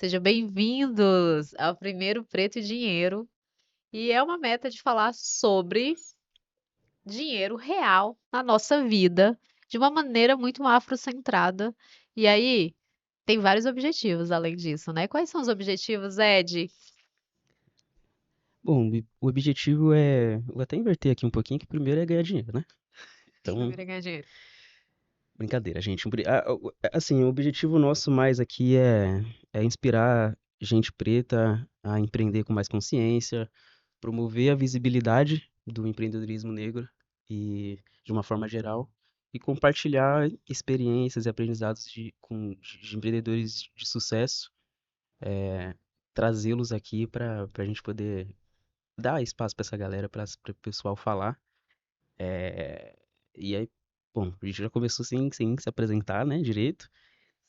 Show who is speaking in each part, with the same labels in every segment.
Speaker 1: Sejam bem-vindos ao primeiro Preto e Dinheiro. E é uma meta de falar sobre dinheiro real na nossa vida, de uma maneira muito afrocentrada. E aí, tem vários objetivos além disso, né? Quais são os objetivos, Ed?
Speaker 2: Bom, o objetivo é. Vou até inverter aqui um pouquinho, que primeiro é ganhar dinheiro, né? Então,
Speaker 1: Primeiro é ganhar dinheiro.
Speaker 2: brincadeira, gente. Assim, o objetivo nosso mais aqui é inspirar gente preta a empreender com mais consciência, promover a visibilidade do empreendedorismo negro e de uma forma geral, e compartilhar experiências e aprendizados de empreendedores de sucesso, trazê-los aqui para a gente poder dar espaço para essa galera, para o pessoal falar. É, e aí, bom, a gente já começou sem se apresentar, né, direito.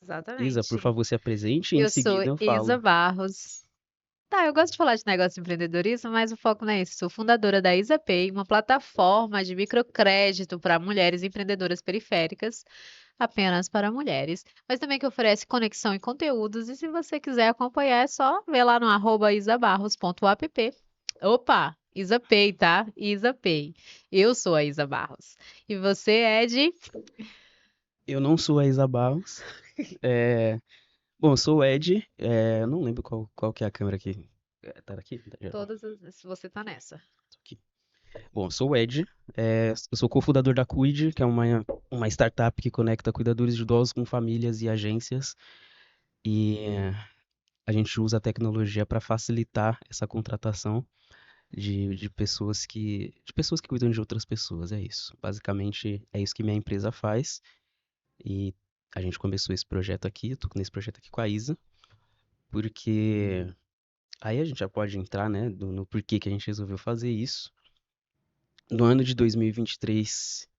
Speaker 2: Isa, por
Speaker 1: Exatamente.
Speaker 2: favor, se apresente e em
Speaker 1: Eu sou
Speaker 2: seguida eu
Speaker 1: Isa
Speaker 2: falo.
Speaker 1: Barros. Tá, eu gosto de falar de negócio de empreendedorismo, mas o foco não é isso. Sou fundadora da IsaPay, uma plataforma de microcrédito para mulheres empreendedoras periféricas, apenas para mulheres, mas também que oferece conexão e conteúdos. E se você quiser acompanhar, é só ver lá no @isabarros.app. Opa, IsaPay, tá? IsaPay. Eu sou a Isa Barros. E você é de
Speaker 2: Eu não sou a Isa Barros. É, bom, eu sou o Ed. Não lembro qual que é a câmera aqui. Tá aqui? Tá geral.
Speaker 1: todas as... Se você tá nessa.
Speaker 2: Tô aqui. Bom, eu sou o Ed. Eu sou cofundador da Cuide, que é uma startup que conecta cuidadores de idosos com famílias e agências. E a gente usa a tecnologia para facilitar essa contratação de pessoas que cuidam de outras pessoas, é isso. Basicamente, é isso que minha empresa faz. E a gente começou esse projeto aqui, eu tô nesse projeto aqui com a Isa, porque aí a gente já pode entrar, né, no porquê que a gente resolveu fazer isso. No ano de 2023,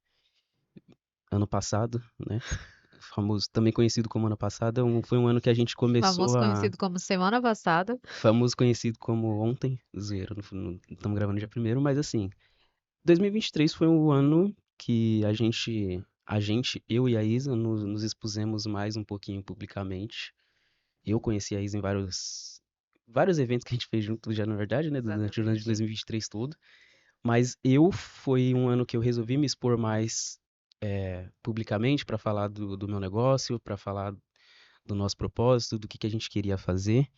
Speaker 2: ano passado, né, famoso, também conhecido como ano passado, foi um ano que a gente
Speaker 1: Famoso
Speaker 2: começou a...
Speaker 1: conhecido como semana passada.
Speaker 2: Famoso conhecido como ontem, zoeira, não estamos gravando dia primeiro, mas assim, 2023 foi um ano que eu e a Isa, nos expusemos mais um pouquinho publicamente. Eu conheci a Isa em vários eventos que a gente fez junto já, na verdade, né, durante o ano de
Speaker 1: Exatamente.
Speaker 2: 2023 todo. Mas foi um ano que eu resolvi me expor mais publicamente para falar do meu negócio, para falar do nosso propósito, do que a gente queria fazer.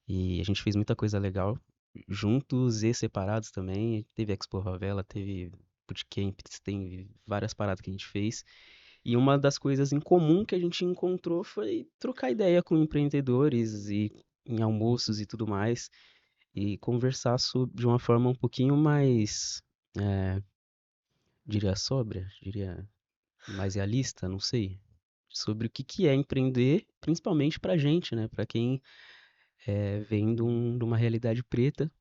Speaker 2: E a gente fez muita coisa legal, juntos e separados também. Teve Expo Favela, teve bootcamps, tem várias paradas que a gente fez. E uma das coisas em comum que a gente encontrou foi trocar ideia com empreendedores e em almoços e tudo mais, e conversar de uma forma um pouquinho mais, eh, diria sóbria, diria mais realista, não sei, sobre o que é empreender, principalmente pra gente, né? Pra quem vem de uma realidade preta.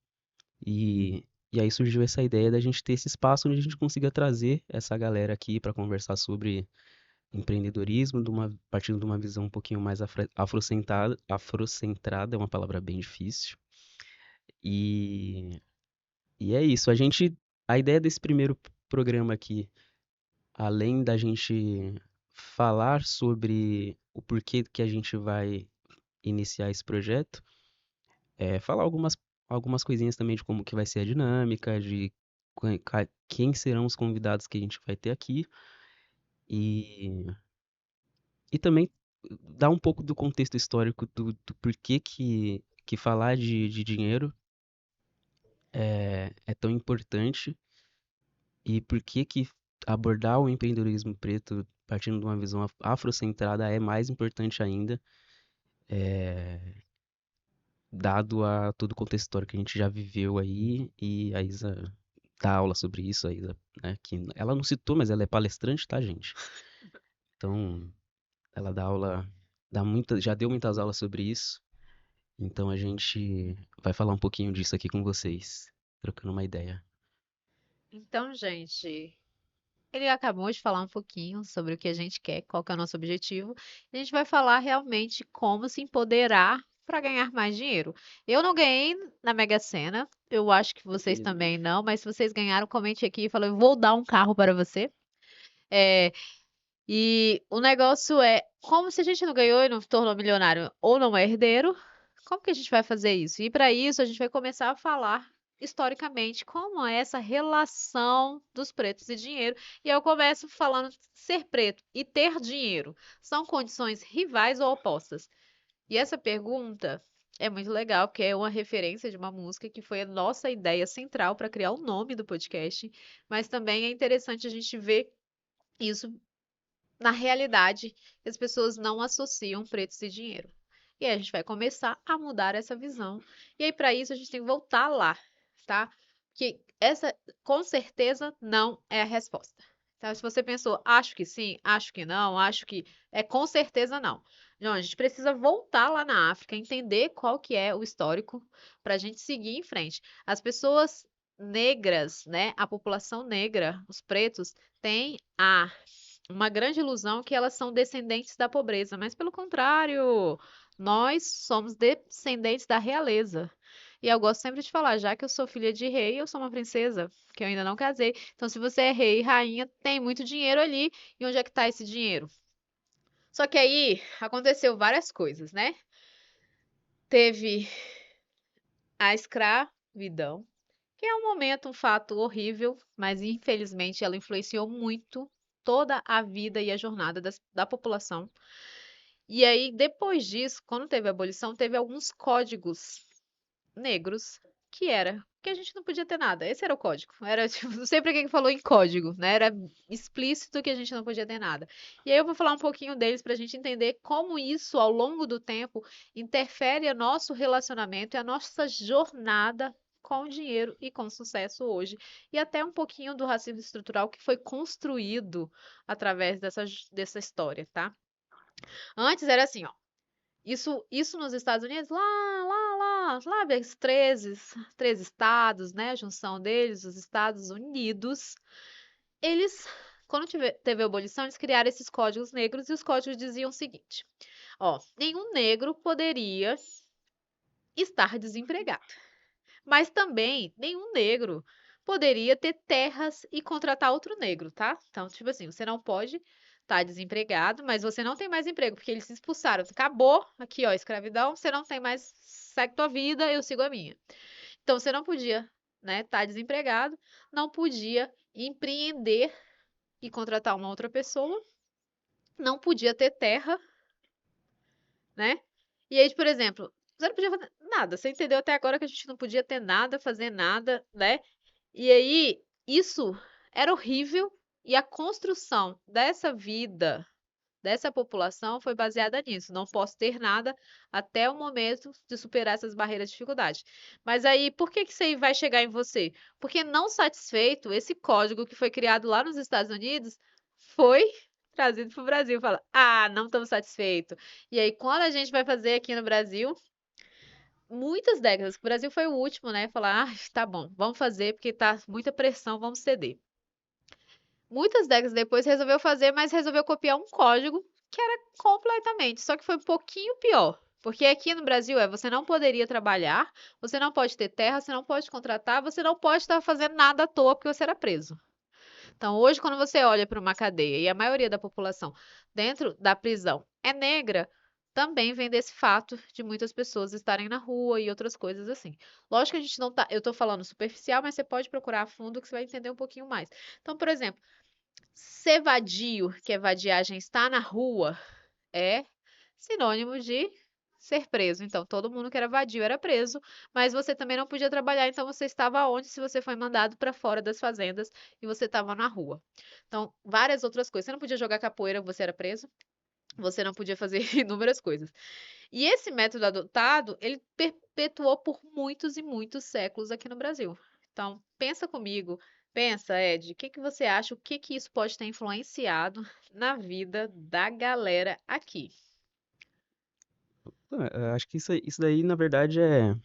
Speaker 2: E aí surgiu essa ideia da gente ter esse espaço onde a gente consiga trazer essa galera aqui para conversar sobre empreendedorismo, partindo de uma visão um pouquinho mais afrocentrada, é uma palavra bem difícil. E, e é isso. A ideia desse primeiro programa aqui, além da gente falar sobre o porquê que a gente vai iniciar esse projeto, falar algumas coisinhas também de como que vai ser a dinâmica, de quem serão os convidados que a gente vai ter aqui e, e também dar um pouco do contexto histórico do porquê que falar de dinheiro é tão importante e porquê que abordar o empreendedorismo preto partindo de uma visão afrocentrada é mais importante ainda, dado a todo o contexto histórico que a gente já viveu aí, e a Isa dá aula sobre isso, a Isa, né, que ela não citou, mas ela é palestrante, tá, gente? Então, ela dá aula, já deu muitas aulas sobre isso, então a gente vai falar um pouquinho disso aqui com vocês, trocando uma ideia.
Speaker 1: Então, gente, ele acabou de falar um pouquinho sobre o que a gente quer, qual que é o nosso objetivo. A gente vai falar realmente como se empoderar para ganhar mais dinheiro. Eu não ganhei na Mega Sena, eu acho que vocês também
Speaker 2: Infelizmente.
Speaker 1: não, mas se vocês ganharam, comente aqui e falem, eu vou dar um carro para você. É, e o negócio é, como se a gente não ganhou e não se tornou milionário ou não é herdeiro, Como que a gente vai fazer isso? E para isso a gente vai começar a falar historicamente como é essa relação dos pretos e dinheiro. E eu começo falando ser preto e ter dinheiro são condições rivais ou opostas? E essa pergunta é muito legal, porque é uma referência de uma música que foi a nossa ideia central para criar o nome do podcast, mas também é interessante a gente ver isso na realidade, que as pessoas não associam pretos e dinheiro. E aí a gente vai começar a mudar essa visão. E aí, para isso, a gente tem que voltar lá, tá? Que essa, com certeza, não é a resposta. Então, se você pensou, acho que sim, acho que não, acho que é com certeza não. Não, a gente precisa voltar lá na África, entender qual que é o histórico para a gente seguir em frente. As pessoas negras, né, a população negra, os pretos, têm uma grande ilusão que elas são descendentes da pobreza, mas pelo contrário, nós somos descendentes da realeza. E eu gosto sempre de falar, já que eu sou filha de rei, eu sou uma princesa, que eu ainda não casei. Então, se você é rei e rainha, tem muito dinheiro ali. E onde é que está esse dinheiro? Só que aí aconteceu várias coisas, né? Teve a escravidão, que é um momento, um fato horrível, mas infelizmente ela influenciou muito toda a vida e a jornada da população. E aí, depois disso, quando teve a abolição, teve alguns códigos negros que era que a gente não podia ter nada. Esse era o código. Era tipo, não sei pra que falou em código, né? Era explícito que a gente não podia ter nada. E aí eu vou falar um pouquinho deles pra gente entender como isso, ao longo do tempo, interfere no nosso relacionamento e a nossa jornada com o dinheiro e com o sucesso hoje. E até um pouquinho do racismo estrutural que foi construído através dessa história, tá? Antes era assim, ó. Isso nos Estados Unidos, lá, os 13 estados, né? A junção deles, os Estados Unidos. Eles, quando teve a abolição, eles criaram esses códigos negros e os códigos diziam o seguinte: ó, nenhum negro poderia estar desempregado. Mas também nenhum negro poderia ter terras e contratar outro negro, tá? Então, tipo assim, você não pode estar desempregado, mas você não tem mais emprego, porque eles se expulsaram. Acabou aqui, ó, a escravidão, você não tem mais, segue tua vida, eu sigo a minha. Então, você não podia, né, estar desempregado, não podia empreender e contratar uma outra pessoa, não podia ter terra, né? E aí, por exemplo, você não podia fazer nada. Você entendeu até agora que a gente não podia ter nada, fazer nada, né? E aí, isso era horrível e a construção dessa vida, dessa população foi baseada nisso. Não posso ter nada até o momento de superar essas barreiras de dificuldade. Mas aí, por que que isso aí vai chegar em você? Porque não satisfeito, esse código que foi criado lá nos Estados Unidos foi trazido para o Brasil. Fala, ah, não estamos satisfeitos. E aí, quando a gente vai fazer aqui no Brasil, muitas décadas, que o Brasil foi o último, né? Falar, ah, tá bom, vamos fazer porque tá muita pressão, vamos ceder. Muitas décadas depois resolveu fazer, mas resolveu copiar um código que era completamente, só que foi um pouquinho pior. Porque aqui no Brasil você não poderia trabalhar, você não pode ter terra, você não pode contratar, você não pode estar fazendo nada à toa porque você era preso. Então, hoje, quando você olha para uma cadeia e a maioria da população dentro da prisão é negra, também vem desse fato de muitas pessoas estarem na rua e outras coisas assim. Lógico que a gente não tá, eu tô falando superficial, mas você pode procurar a fundo que você vai entender um pouquinho mais. Então, por exemplo, ser vadio, que é vadiagem, estar na rua, é sinônimo de ser preso. Então, todo mundo que era vadio era preso, mas você também não podia trabalhar, então você estava onde se você foi mandado para fora das fazendas e você estava na rua. Então, várias outras coisas. Você não podia jogar capoeira, você era preso. Você não podia fazer inúmeras coisas. E esse método adotado, ele perpetuou por muitos e muitos séculos aqui no Brasil. Então, pensa comigo, pensa, Ed, o que que você acha, o que que isso pode ter influenciado na vida da galera aqui?
Speaker 2: Acho que isso daí, na verdade, é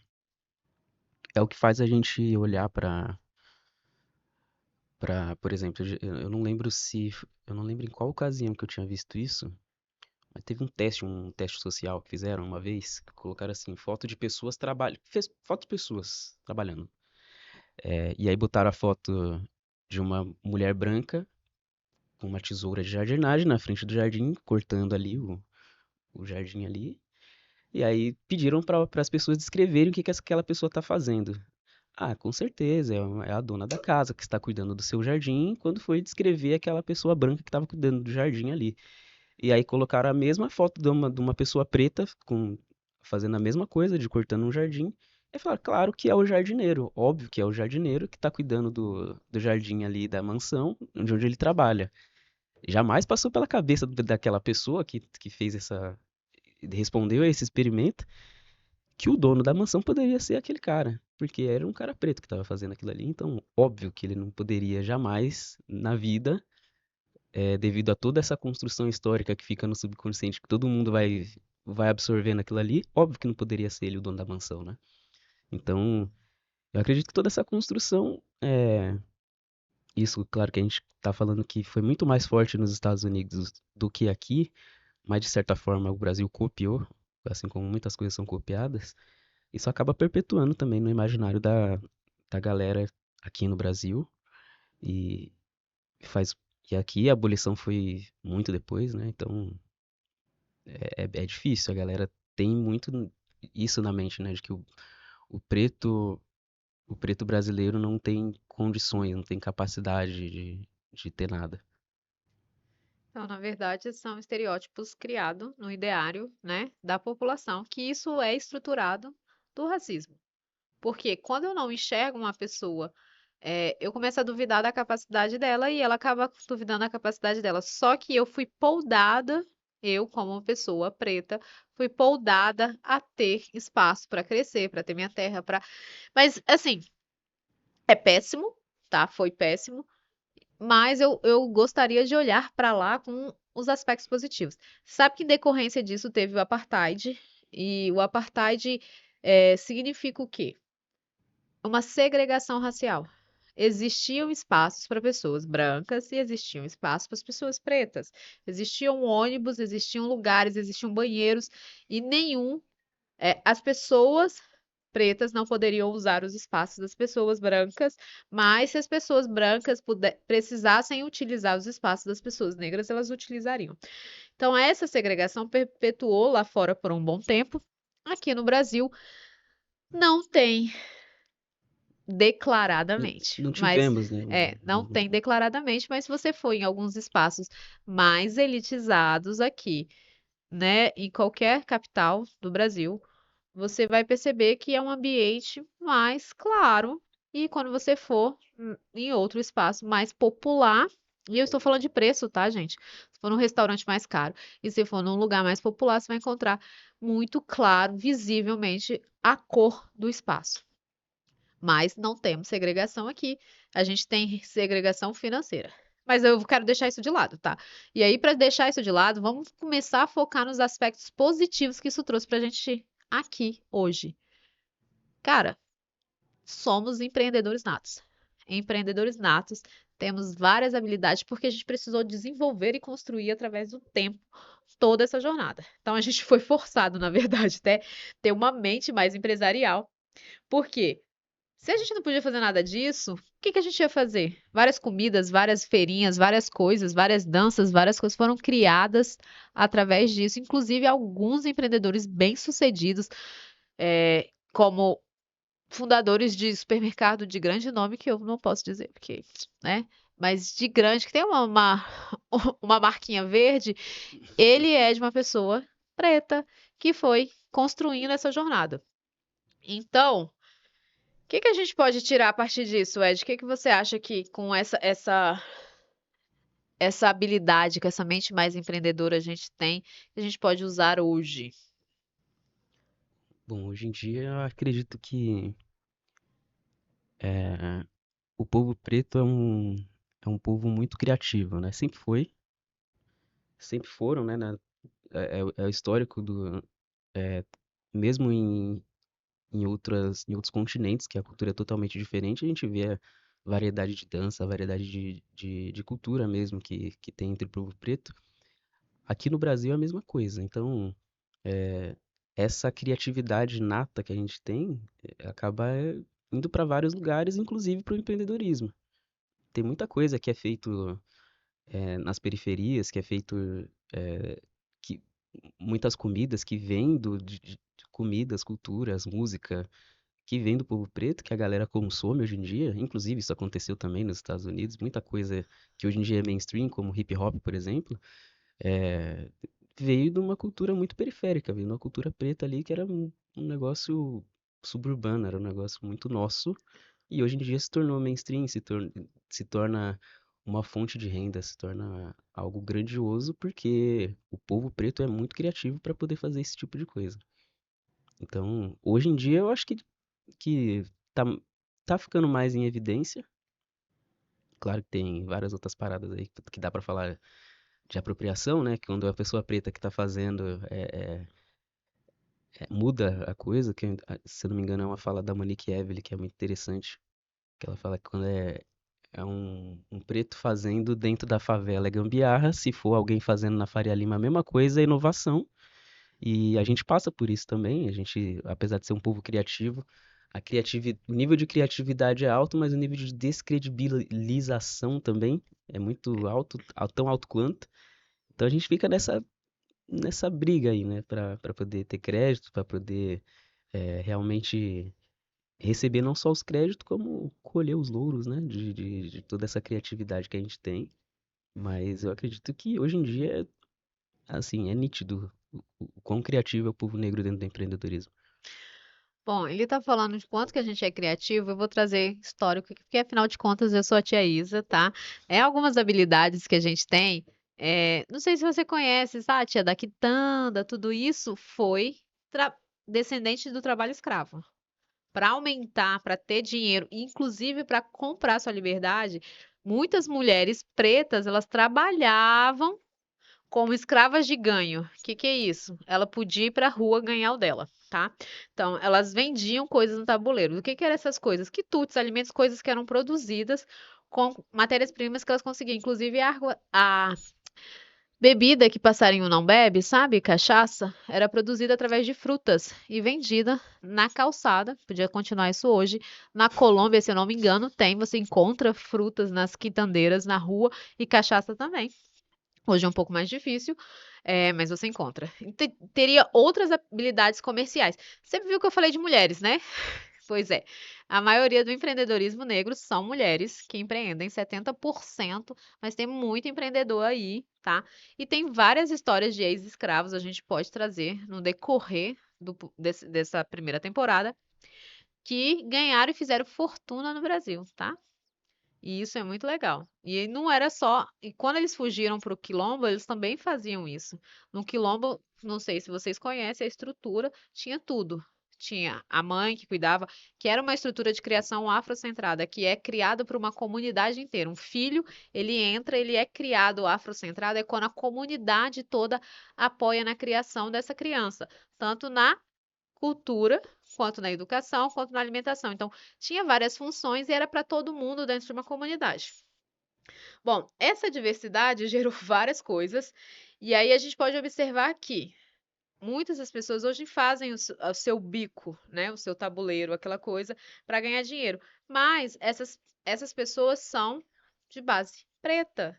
Speaker 2: o que faz a gente olhar por exemplo, eu não lembro eu não lembro em qual ocasião que eu tinha visto isso, mas teve um teste social que fizeram uma vez, que colocaram assim, foto de pessoas trabalhando, foto de pessoas trabalhando. E aí botaram a foto de uma mulher branca com uma tesoura de jardinagem na frente do jardim, cortando ali o jardim ali. E aí pediram para as pessoas descreverem o que que aquela pessoa está fazendo. Ah, com certeza, é a dona da casa que está cuidando do seu jardim, quando foi descrever aquela pessoa branca que estava cuidando do jardim ali. E aí colocaram a mesma foto de uma pessoa preta fazendo a mesma coisa, de cortando um jardim. E falaram, claro que é o jardineiro, óbvio que é o jardineiro que está cuidando do jardim ali da mansão, de onde ele trabalha. Jamais passou pela cabeça daquela pessoa que fez respondeu a esse experimento, que o dono da mansão poderia ser aquele cara, porque era um cara preto que estava fazendo aquilo ali, então óbvio que ele não poderia jamais na vida, devido a toda essa construção histórica que fica no subconsciente, que todo mundo vai absorvendo aquilo ali, óbvio que não poderia ser ele o dono da mansão, né? Então, eu acredito que toda essa construção, isso, claro que a gente está falando que foi muito mais forte nos Estados Unidos do que aqui, mas de certa forma o Brasil copiou, assim como muitas coisas são copiadas. Isso acaba perpetuando também no imaginário da galera aqui no Brasil. E faz. E aqui a abolição foi muito depois, né? Então é difícil. A galera tem muito isso na mente, né? De que o preto, o preto brasileiro não tem condições, não tem capacidade de ter nada.
Speaker 1: Então, na verdade, são estereótipos criados no ideário, né, da população, que isso é estruturado do racismo. Porque quando eu não enxergo uma pessoa, eu começo a duvidar da capacidade dela e ela acaba duvidando da capacidade dela. Só que eu fui poldada, eu, como uma pessoa preta, fui poldada a ter espaço para crescer, para ter minha terra, para. Mas, assim, é péssimo, tá? Foi péssimo. Mas eu gostaria de olhar para lá com os aspectos positivos. Sabe que em decorrência disso teve o apartheid, e o apartheid significa o quê? Uma segregação racial. Existiam espaços para pessoas brancas e existiam espaços para as pessoas pretas. Existiam ônibus, existiam lugares, existiam banheiros e as pessoas pretas não poderiam usar os espaços das pessoas brancas, mas se as pessoas brancas precisassem utilizar os espaços das pessoas negras, elas utilizariam. Então, essa segregação perpetuou lá fora por um bom tempo. Aqui no Brasil, não tem declaradamente,
Speaker 2: Não
Speaker 1: mas
Speaker 2: tivemos, né?
Speaker 1: não tem declaradamente, mas se você for em alguns espaços mais elitizados aqui, né, em qualquer capital do Brasil, você vai perceber que é um ambiente mais claro. E quando você for em outro espaço mais popular, e eu estou falando de preço, tá, gente? Se for num restaurante mais caro e se for num lugar mais popular, você vai encontrar muito claro, visivelmente, a cor do espaço. Mas não temos segregação aqui. A gente tem segregação financeira. Mas eu quero deixar isso de lado, tá? E aí, para deixar isso de lado, vamos começar a focar nos aspectos positivos que isso trouxe pra gente aqui hoje. Cara, somos empreendedores natos. Empreendedores natos, temos várias habilidades porque a gente precisou desenvolver e construir através do tempo toda essa jornada. Então a gente foi forçado, na verdade, até ter uma mente mais empresarial. Por quê? Se a gente não podia fazer nada disso, o que que a gente ia fazer? Várias comidas, várias feirinhas, várias coisas, várias danças, várias coisas foram criadas através disso. Inclusive, alguns empreendedores bem-sucedidos, como fundadores de supermercado de grande nome, que eu não posso dizer, porque, né? Mas de grande, que tem uma marquinha verde, ele é de uma pessoa preta que foi construindo essa jornada. Então, o que que a gente pode tirar a partir disso, Ed? O que que você acha que com essa habilidade, com essa mente mais empreendedora a gente tem, que a gente pode usar hoje?
Speaker 2: Bom, hoje em dia eu acredito que o povo preto é um povo muito criativo, né? Sempre foi, sempre foram, né? É o histórico é, mesmo em outros continentes, que a cultura é totalmente diferente, a gente vê a variedade de dança, a variedade de cultura mesmo que tem entre o povo preto. Aqui no Brasil é a mesma coisa. Então, é, essa criatividade nata que a gente tem acaba indo para vários lugares, inclusive para o empreendedorismo. Tem muita coisa que é feito nas periferias, que é feito. é, que, muitas comidas que vêm comidas, culturas, música que vem do povo preto, que a galera consome hoje em dia. Inclusive, isso aconteceu também nos Estados Unidos. Muita coisa que hoje em dia é mainstream, como hip hop, por exemplo, é, veio de uma cultura muito periférica, veio de uma cultura preta ali que era um negócio suburbano, era um negócio muito nosso. E hoje em dia se tornou mainstream, se torna uma fonte de renda, se torna algo grandioso, porque o povo preto é muito criativo para poder fazer esse tipo de coisa. Então, hoje em dia eu acho que tá, tá ficando mais em evidência. Claro que tem várias outras paradas aí que dá pra falar de apropriação, né? Que quando é a pessoa preta que tá fazendo muda a coisa. Que, se eu não me engano, é uma fala da Monique Evelyn que é muito interessante. Que ela fala que quando é um preto fazendo dentro da favela é gambiarra, se for alguém fazendo na Faria Lima a mesma coisa, é inovação. E a gente passa por isso também. A gente, apesar de ser um povo criativo, o nível de criatividade é alto, mas o nível de descredibilização também é muito alto, tão alto quanto. Então a gente fica nessa briga aí, né, para poder ter crédito, para poder realmente receber não só os créditos, como colher os louros, né, de toda essa criatividade que a gente tem. Mas eu acredito que hoje em dia, assim, é nítido o quão criativo é o povo negro dentro do empreendedorismo.
Speaker 1: Bom, ele tá falando de quanto que a gente é criativo, eu vou trazer histórico, porque afinal de contas eu sou a tia Isa, tá? É algumas habilidades que a gente tem. Não sei se você conhece, sabe, a tia da quitanda, tudo isso foi descendente do trabalho escravo. Para aumentar, para ter dinheiro, inclusive para comprar sua liberdade, muitas mulheres pretas, elas trabalhavam como escravas de ganho. O que que é isso? Ela podia ir para a rua ganhar o dela, tá? Então, elas vendiam coisas no tabuleiro. O que que eram essas coisas? Quitutes, alimentos, coisas que eram produzidas com matérias-primas que elas conseguiam. Inclusive, a bebida que passarinho não bebe, sabe? Cachaça, era produzida através de frutas e vendida na calçada. Podia continuar isso hoje. Na Colômbia, se eu não me engano, você encontra frutas nas quitandeiras na rua e cachaça também. Hoje é um pouco mais difícil, mas você encontra. Teria outras habilidades comerciais. Você viu que eu falei de mulheres, né? Pois é. A maioria do empreendedorismo negro são mulheres que empreendem, 70%, mas tem muito empreendedor aí, tá? E tem várias histórias de ex-escravos, a gente pode trazer no decorrer dessa primeira temporada, que ganharam e fizeram fortuna no Brasil, tá? E isso é muito legal. E não era só. E quando eles fugiram para o Quilombo, eles também faziam isso. No Quilombo, não sei se vocês conhecem a estrutura, tinha tudo. Tinha a mãe que cuidava, que era uma estrutura de criação afrocentrada, que é criada por uma comunidade inteira. Um filho, ele entra, ele é criado afrocentrado, é quando a comunidade toda apoia na criação dessa criança, tanto na cultura, quanto na educação, quanto na alimentação. Então, tinha várias funções e era para todo mundo dentro de uma comunidade. Bom, essa diversidade gerou várias coisas, e aí a gente pode observar que muitas das pessoas hoje fazem o seu bico, né, o seu tabuleiro, aquela coisa, para ganhar dinheiro. Mas essas pessoas são de base preta.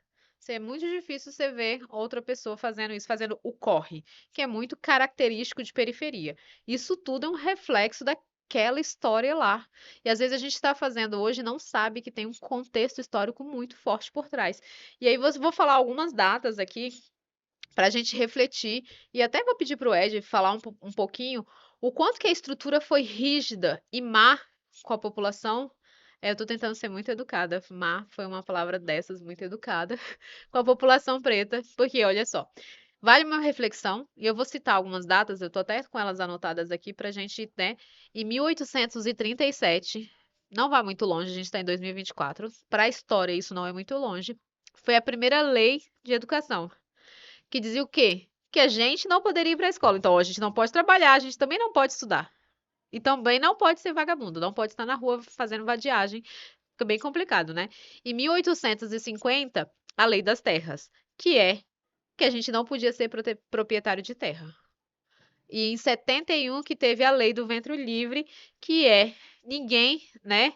Speaker 1: É muito difícil você ver outra pessoa fazendo isso, fazendo o corre, que é muito característico de periferia. Isso tudo é um reflexo daquela história lá. E às vezes a gente está fazendo hoje e não sabe que tem um contexto histórico muito forte por trás. E aí eu vou falar algumas datas aqui para a gente refletir, e até vou pedir para o Ed falar um pouquinho o quanto que a estrutura foi rígida e má com a população. Eu estou tentando ser muito educada, má foi uma palavra dessas, muito educada, com a população preta, porque olha só, vale uma reflexão, e eu vou citar algumas datas, eu estou até com elas anotadas aqui para a gente, né, em 1837, não vai muito longe, a gente está em 2024, para a história isso não é muito longe, foi a primeira lei de educação que dizia o quê? Que a gente não poderia ir para a escola. Então, a gente não pode trabalhar, a gente também não pode estudar. E também não pode ser vagabundo, não pode estar na rua fazendo vadiagem. Fica bem complicado, né? Em 1850, a Lei das Terras, que é que a gente não podia ser proprietário de terra. E em 71 que teve a Lei do Ventre Livre, que é ninguém, né,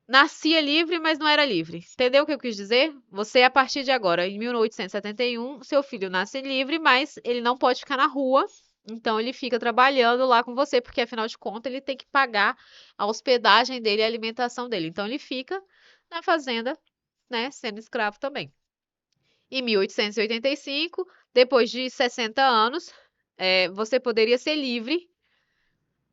Speaker 1: nascia livre, mas não era livre. Entendeu o que eu quis dizer? Você, a partir de agora, em 1871, seu filho nasce livre, mas ele não pode ficar na rua. Então ele fica trabalhando lá com você, porque afinal de contas ele tem que pagar a hospedagem dele e a alimentação dele. Então ele fica na fazenda, né, sendo escravo também. Em 1885, depois de 60 anos, você poderia ser livre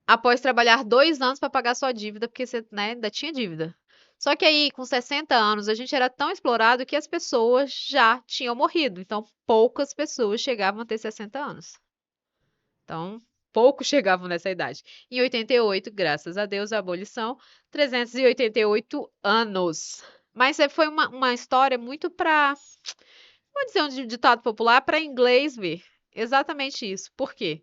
Speaker 1: após trabalhar 2 anos para pagar sua dívida, porque você, né, ainda tinha dívida. Só que aí, com 60 anos, a gente era tão explorado que as pessoas já tinham morrido. Então, poucas pessoas chegavam a ter 60 anos. Então, poucos chegavam nessa idade. Em 88, graças a Deus, a abolição, 388 anos. Mas foi uma história muito para, vou dizer um ditado popular, para inglês ver. Exatamente isso. Por quê?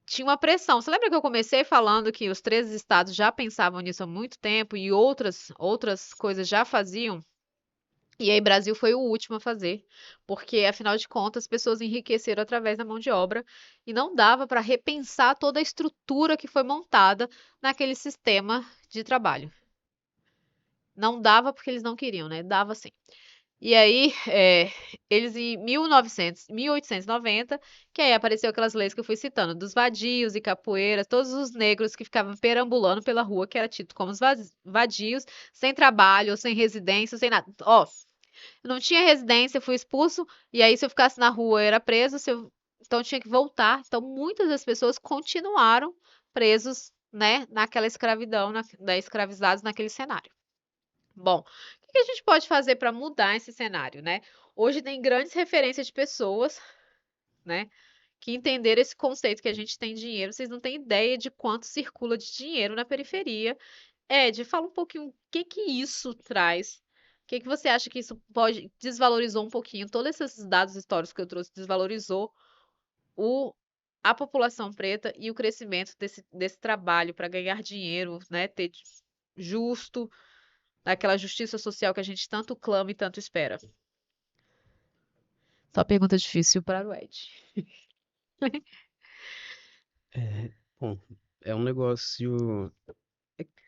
Speaker 1: Tinha uma pressão. Você lembra que eu comecei falando que os 13 estados já pensavam nisso há muito tempo e outras coisas já faziam? E aí, Brasil foi o último a fazer, porque afinal de contas, as pessoas enriqueceram através da mão de obra e não dava para repensar toda a estrutura que foi montada naquele sistema de trabalho. Não dava porque eles não queriam, né? Dava sim. E aí, eles em 1890, que aí apareceu aquelas leis que eu fui citando, dos vadios e capoeiras, todos os negros que ficavam perambulando pela rua, que era tido como os vadios, sem trabalho, sem residência, sem nada. Ó, eu não tinha residência, fui expulso, e aí se eu ficasse na rua eu era preso, então eu tinha que voltar. Então muitas das pessoas continuaram presos, né, naquela escravidão, escravizados naquele cenário. Bom, o que a gente pode fazer para mudar esse cenário, né? Hoje tem grandes referências de pessoas, né, que entenderam esse conceito que a gente tem dinheiro. Vocês não têm ideia de quanto circula de dinheiro na periferia. Ed, fala um pouquinho o que que isso traz. O que que você acha que isso pode desvalorizou um pouquinho? Todos esses dados históricos que eu trouxe desvalorizou o, a população preta e o crescimento desse trabalho para ganhar dinheiro, né? Ter justo, daquela justiça social que a gente tanto clama e tanto espera. Só pergunta difícil para o Ed.
Speaker 2: É, bom, é um negócio.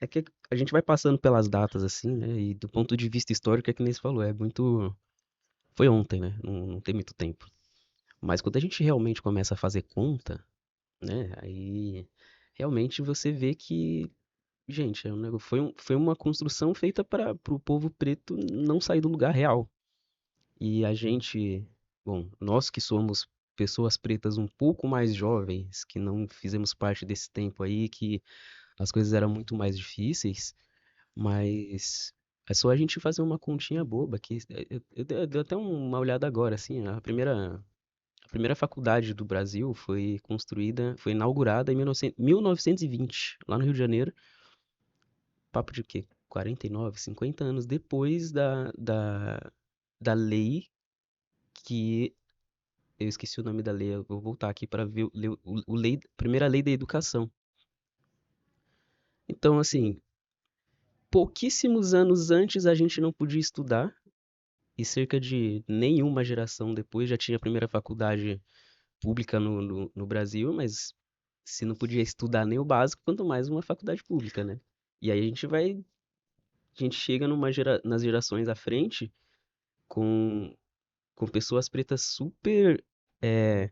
Speaker 2: É que a gente vai passando pelas datas assim, né? E do ponto de vista histórico, é que nem você falou, é muito. Foi ontem, né? Não tem muito tempo. Mas quando a gente realmente começa a fazer conta, né? Aí realmente você vê que, gente, foi uma construção feita para o povo preto não sair do lugar real. E a gente, bom, nós que somos pessoas pretas um pouco mais jovens, que não fizemos parte desse tempo aí, que as coisas eram muito mais difíceis, mas é só a gente fazer uma continha boba aqui. Eu dei até uma olhada agora, assim, a primeira faculdade do Brasil foi inaugurada em 1920, lá no Rio de Janeiro. Papo de quê? 49, 50 anos depois da lei que eu esqueci o nome da lei, eu vou voltar aqui para ver primeira lei da educação. Então, assim, pouquíssimos anos antes a gente não podia estudar, e cerca de nenhuma geração depois já tinha a primeira faculdade pública no Brasil, mas se não podia estudar nem o básico, quanto mais uma faculdade pública, né? E aí a gente chega nas gerações à frente com, com pessoas pretas super é,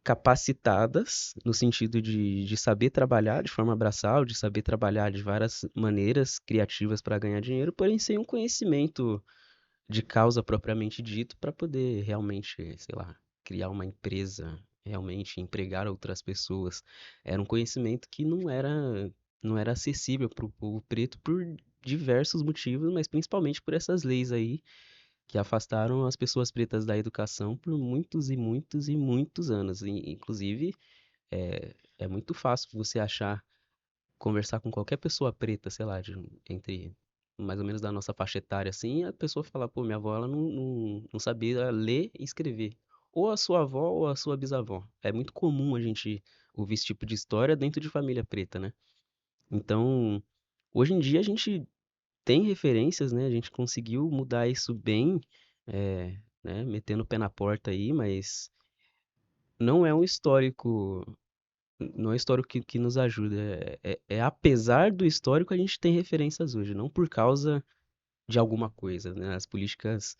Speaker 2: capacitadas, no sentido de saber trabalhar de forma braçal, de saber trabalhar de várias maneiras criativas para ganhar dinheiro, porém sem um conhecimento de causa propriamente dito para poder realmente, sei lá, criar uma empresa, realmente empregar outras pessoas. Era um conhecimento que não era acessível para o povo preto por diversos motivos, mas principalmente por essas leis aí que afastaram as pessoas pretas da educação por muitos e muitos e muitos anos. Inclusive, é muito fácil você achar, conversar com qualquer pessoa preta, sei lá, entre mais ou menos da nossa faixa etária, assim, e a pessoa falar, pô, minha avó, ela não sabia ler e escrever. Ou a sua avó ou a sua bisavó. É muito comum a gente ouvir esse tipo de história dentro de família preta, né? Então, hoje em dia a gente tem referências, né? A gente conseguiu mudar isso bem, né? Metendo o pé na porta aí, mas não é um histórico, não é um histórico que nos ajuda. Apesar do histórico, a gente tem referências hoje, não por causa de alguma coisa, né? As políticas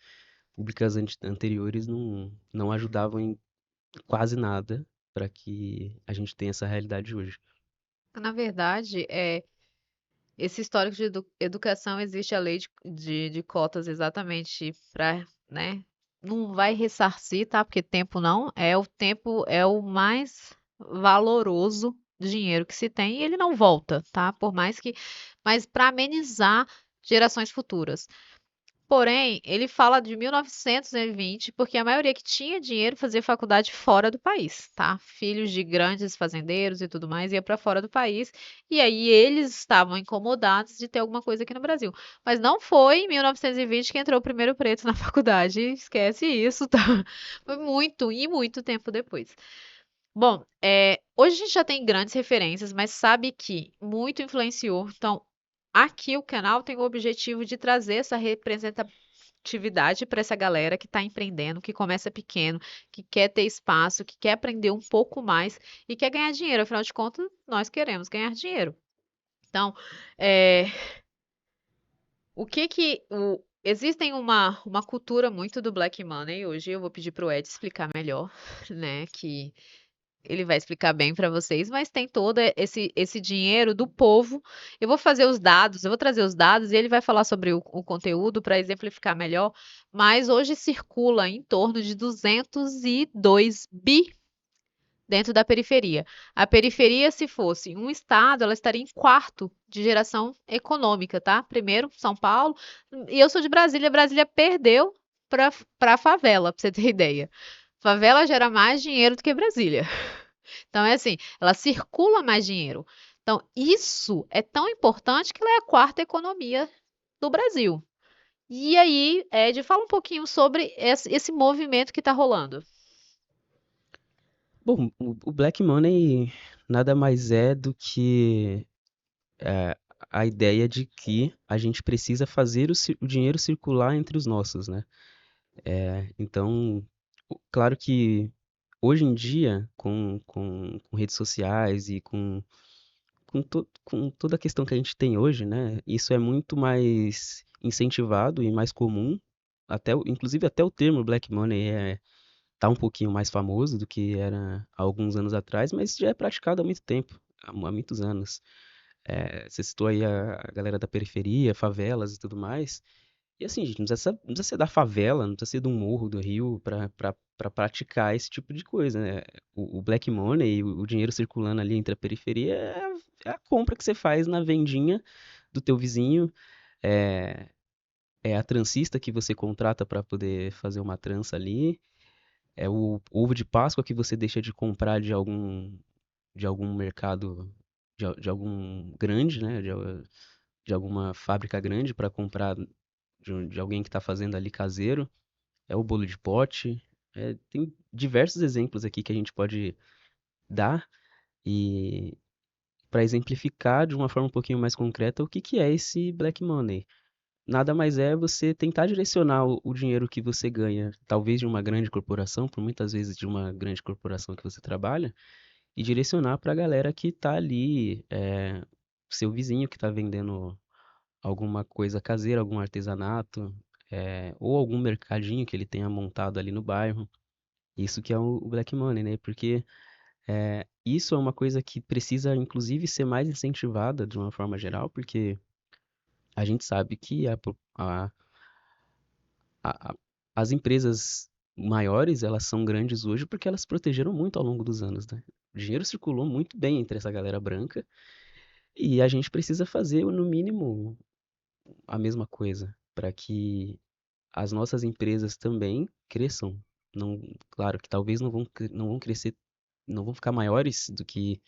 Speaker 2: públicas anteriores não ajudavam em quase nada. para que a gente tenha essa realidade hoje.
Speaker 1: Na verdade, esse histórico de educação existe a lei de cotas exatamente para, né? Não vai ressarcir, tá? Porque tempo é o mais valoroso dinheiro que se tem e ele não volta, tá? Mas para amenizar gerações futuras. Porém, ele fala de 1920, porque a maioria que tinha dinheiro fazia faculdade fora do país, tá? Filhos de grandes fazendeiros e tudo mais ia para fora do país, e aí eles estavam incomodados de ter alguma coisa aqui no Brasil. Mas não foi em 1920 que entrou o primeiro preto na faculdade, esquece isso, tá? Foi muito e muito tempo depois. Bom, hoje a gente já tem grandes referências, mas sabe que muito influenciou. Então, aqui o canal tem o objetivo de trazer essa representatividade para essa galera que está empreendendo, que começa pequeno, que quer ter espaço, que quer aprender um pouco mais e quer ganhar dinheiro. Afinal de contas, nós queremos ganhar dinheiro. Então, é, o que que existem uma cultura muito do Black Money hoje. Eu vou pedir para o Ed explicar melhor, né? Que ele vai explicar bem para vocês, mas tem todo esse dinheiro do povo. Eu vou fazer os dados, eu vou trazer os dados e ele vai falar sobre o conteúdo para exemplificar melhor. Mas hoje circula em torno de 202 bi dentro da periferia. A periferia, se fosse um estado, ela estaria em quarto de geração econômica, tá? Primeiro, São Paulo. E eu sou de Brasília. Brasília perdeu para a favela, para você ter ideia. Favela gera mais dinheiro do que Brasília. Então, é assim, ela circula mais dinheiro. Então, isso é tão importante que ela é a quarta economia do Brasil. E aí, Ed, fala um pouquinho sobre esse movimento que está rolando.
Speaker 2: Bom, o Black Money nada mais é do que é, a ideia de que a gente precisa fazer o dinheiro circular entre os nossos, né? Então, claro que hoje em dia, com redes sociais e com toda a questão que a gente tem hoje, né? Isso é muito mais incentivado e mais comum. Inclusive até o termo Black Money tá um pouquinho mais famoso do que era há alguns anos atrás, mas já é praticado há muito tempo, há muitos anos. Você citou aí a galera da periferia, favelas e tudo mais. E assim, gente, não precisa ser da favela, não precisa ser do morro, do rio, para praticar esse tipo de coisa, né? O Black Money, o dinheiro circulando ali entre a periferia, é a compra que você faz na vendinha do teu vizinho, é, é a transista que você contrata para poder fazer uma trança ali, é o ovo de Páscoa que você deixa de comprar de algum mercado, de algum grande, né? De alguma fábrica grande para comprar de alguém que está fazendo ali caseiro. É o bolo de pote. Tem diversos exemplos aqui que a gente pode dar e para exemplificar de uma forma um pouquinho mais concreta o que que é esse Black Money. Nada mais é você tentar direcionar o dinheiro que você ganha, talvez de uma grande corporação, por muitas vezes de uma grande corporação que você trabalha, e direcionar para a galera que está ali, seu vizinho que está vendendo alguma coisa caseira, algum artesanato, ou algum mercadinho que ele tenha montado ali no bairro. Isso que é o Black Money, né? Porque isso é uma coisa que precisa, inclusive, ser mais incentivada de uma forma geral, porque a gente sabe que a- as empresas maiores, elas são grandes hoje porque elas se protegeram muito ao longo dos anos, né? O dinheiro circulou muito bem entre essa galera branca e a gente precisa fazer, no mínimo, a mesma coisa para que as nossas empresas também cresçam. Não, claro que talvez não vão crescer, não vão ficar maiores do que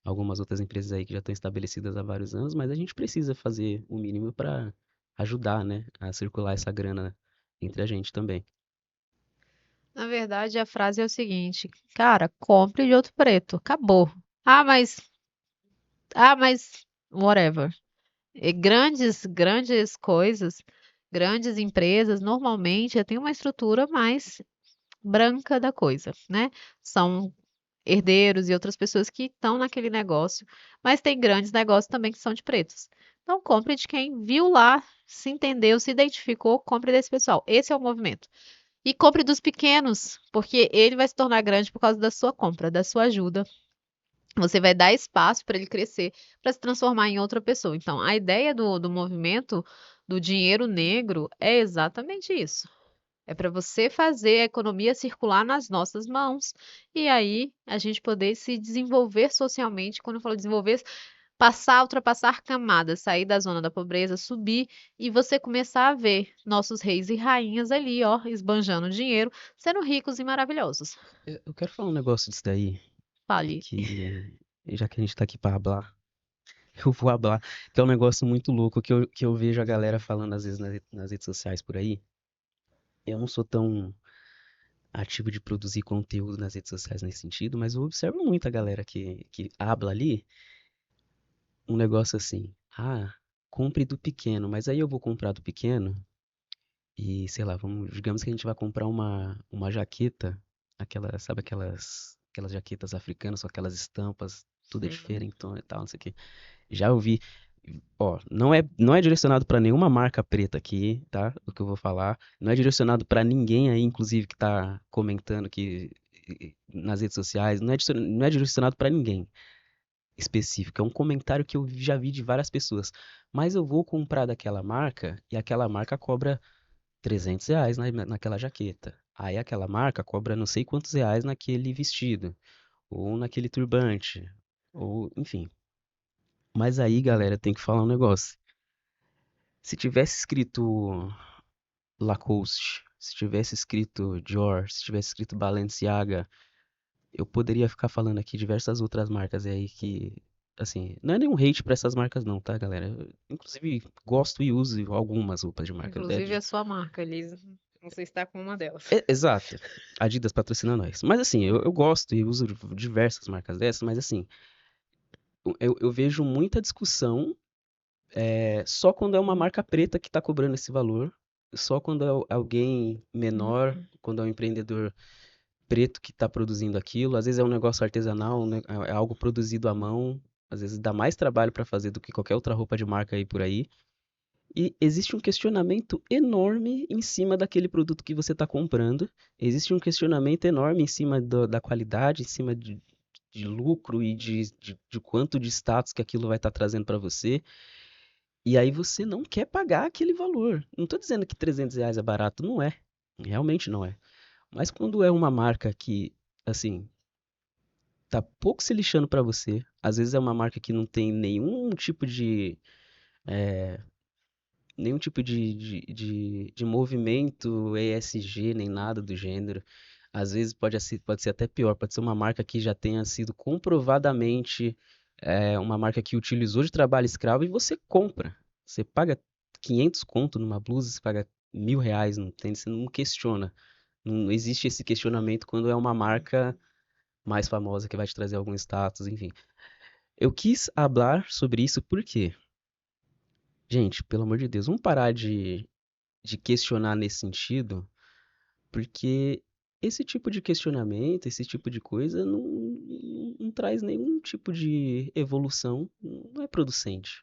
Speaker 2: algumas outras empresas aí que já estão estabelecidas há vários anos, mas a gente precisa fazer o mínimo para ajudar, né, a circular essa grana entre a gente também.
Speaker 1: Na verdade, a frase é o seguinte, cara, compre de outro preto, acabou. Ah, mas, whatever. Grandes coisas, grandes empresas, normalmente têm uma estrutura mais branca da coisa, né? São herdeiros e outras pessoas que estão naquele negócio, mas tem grandes negócios também que são de pretos. Então, compre de quem viu lá, se entendeu, se identificou, compre desse pessoal. Esse é o movimento. E compre dos pequenos, porque ele vai se tornar grande por causa da sua compra, da sua ajuda. Você vai dar espaço para ele crescer, para se transformar em outra pessoa. Então, a ideia do movimento do dinheiro negro é exatamente isso. É para você fazer a economia circular nas nossas mãos e aí a gente poder se desenvolver socialmente. Quando eu falo desenvolver, passar, ultrapassar camadas, sair da zona da pobreza, subir e você começar a ver nossos reis e rainhas ali, ó, esbanjando dinheiro, sendo ricos e maravilhosos.
Speaker 2: Eu quero falar um negócio disso daí,
Speaker 1: Fale.
Speaker 2: que já que a gente tá aqui pra hablar, eu vou hablar, que é um negócio muito louco que eu vejo a galera falando às vezes nas redes sociais por aí. Eu não sou tão ativo de produzir conteúdo nas redes sociais nesse sentido, mas eu observo muito a galera que habla ali um negócio assim, ah, compre do pequeno, mas aí eu vou comprar do pequeno e, sei lá, digamos que a gente vai comprar uma jaqueta, sabe aquelas jaquetas africanas com aquelas estampas, tudo é
Speaker 1: Sim.
Speaker 2: diferentona e tal, não sei o quê. Já ouvi, ó, não é direcionado para nenhuma marca preta aqui, tá? O que eu vou falar, não é direcionado para ninguém aí, inclusive que tá comentando que nas redes sociais, não é direcionado para ninguém específico, é um comentário que eu já vi de várias pessoas. Mas eu vou comprar daquela marca e aquela marca cobra R$ 300 naquela jaqueta. Aí aquela marca cobra não sei quantos reais naquele vestido, ou naquele turbante, ou enfim. Mas aí, galera, tem que falar um negócio. Se tivesse escrito Lacoste, se tivesse escrito Dior, se tivesse escrito Balenciaga, eu poderia ficar falando aqui diversas outras marcas aí que, assim, não é nenhum hate pra essas marcas não, tá, galera? Eu, inclusive, gosto e uso algumas roupas de marca.
Speaker 1: Inclusive a sua marca, Elisa. Você está com uma delas.
Speaker 2: Exato. Adidas patrocina nós. Mas assim, eu gosto e uso diversas marcas dessas, mas assim, eu vejo muita discussão só quando é uma marca preta que tá cobrando esse valor, só quando é alguém menor, quando é um empreendedor preto que está produzindo aquilo. Às vezes é um negócio artesanal, né? É algo produzido à mão. Às vezes dá mais trabalho para fazer do que qualquer outra roupa de marca aí por aí. E existe um questionamento enorme em cima daquele produto que você está comprando. Existe um questionamento enorme em cima da qualidade, em cima de lucro e de quanto de status que aquilo vai estar trazendo para você. E aí você não quer pagar aquele valor. Não estou dizendo que R$ 300 é barato, não é. Realmente não é. Mas quando é uma marca que, assim, tá pouco se lixando pra você. Às vezes é uma marca que não tem nenhum tipo de movimento ESG, nem nada do gênero. Às vezes pode ser até pior, pode ser uma marca que já tenha sido comprovadamente uma marca que utilizou de trabalho escravo e você compra. Você paga 500 conto numa blusa, você paga R$ 1.000 no tênis, você não questiona. Não existe esse questionamento quando é uma marca mais famosa que vai te trazer algum status, enfim. Eu quis falar sobre isso porque, gente, pelo amor de Deus, vamos parar de questionar nesse sentido, porque esse tipo de questionamento, esse tipo de coisa não traz nenhum tipo de evolução, não é producente.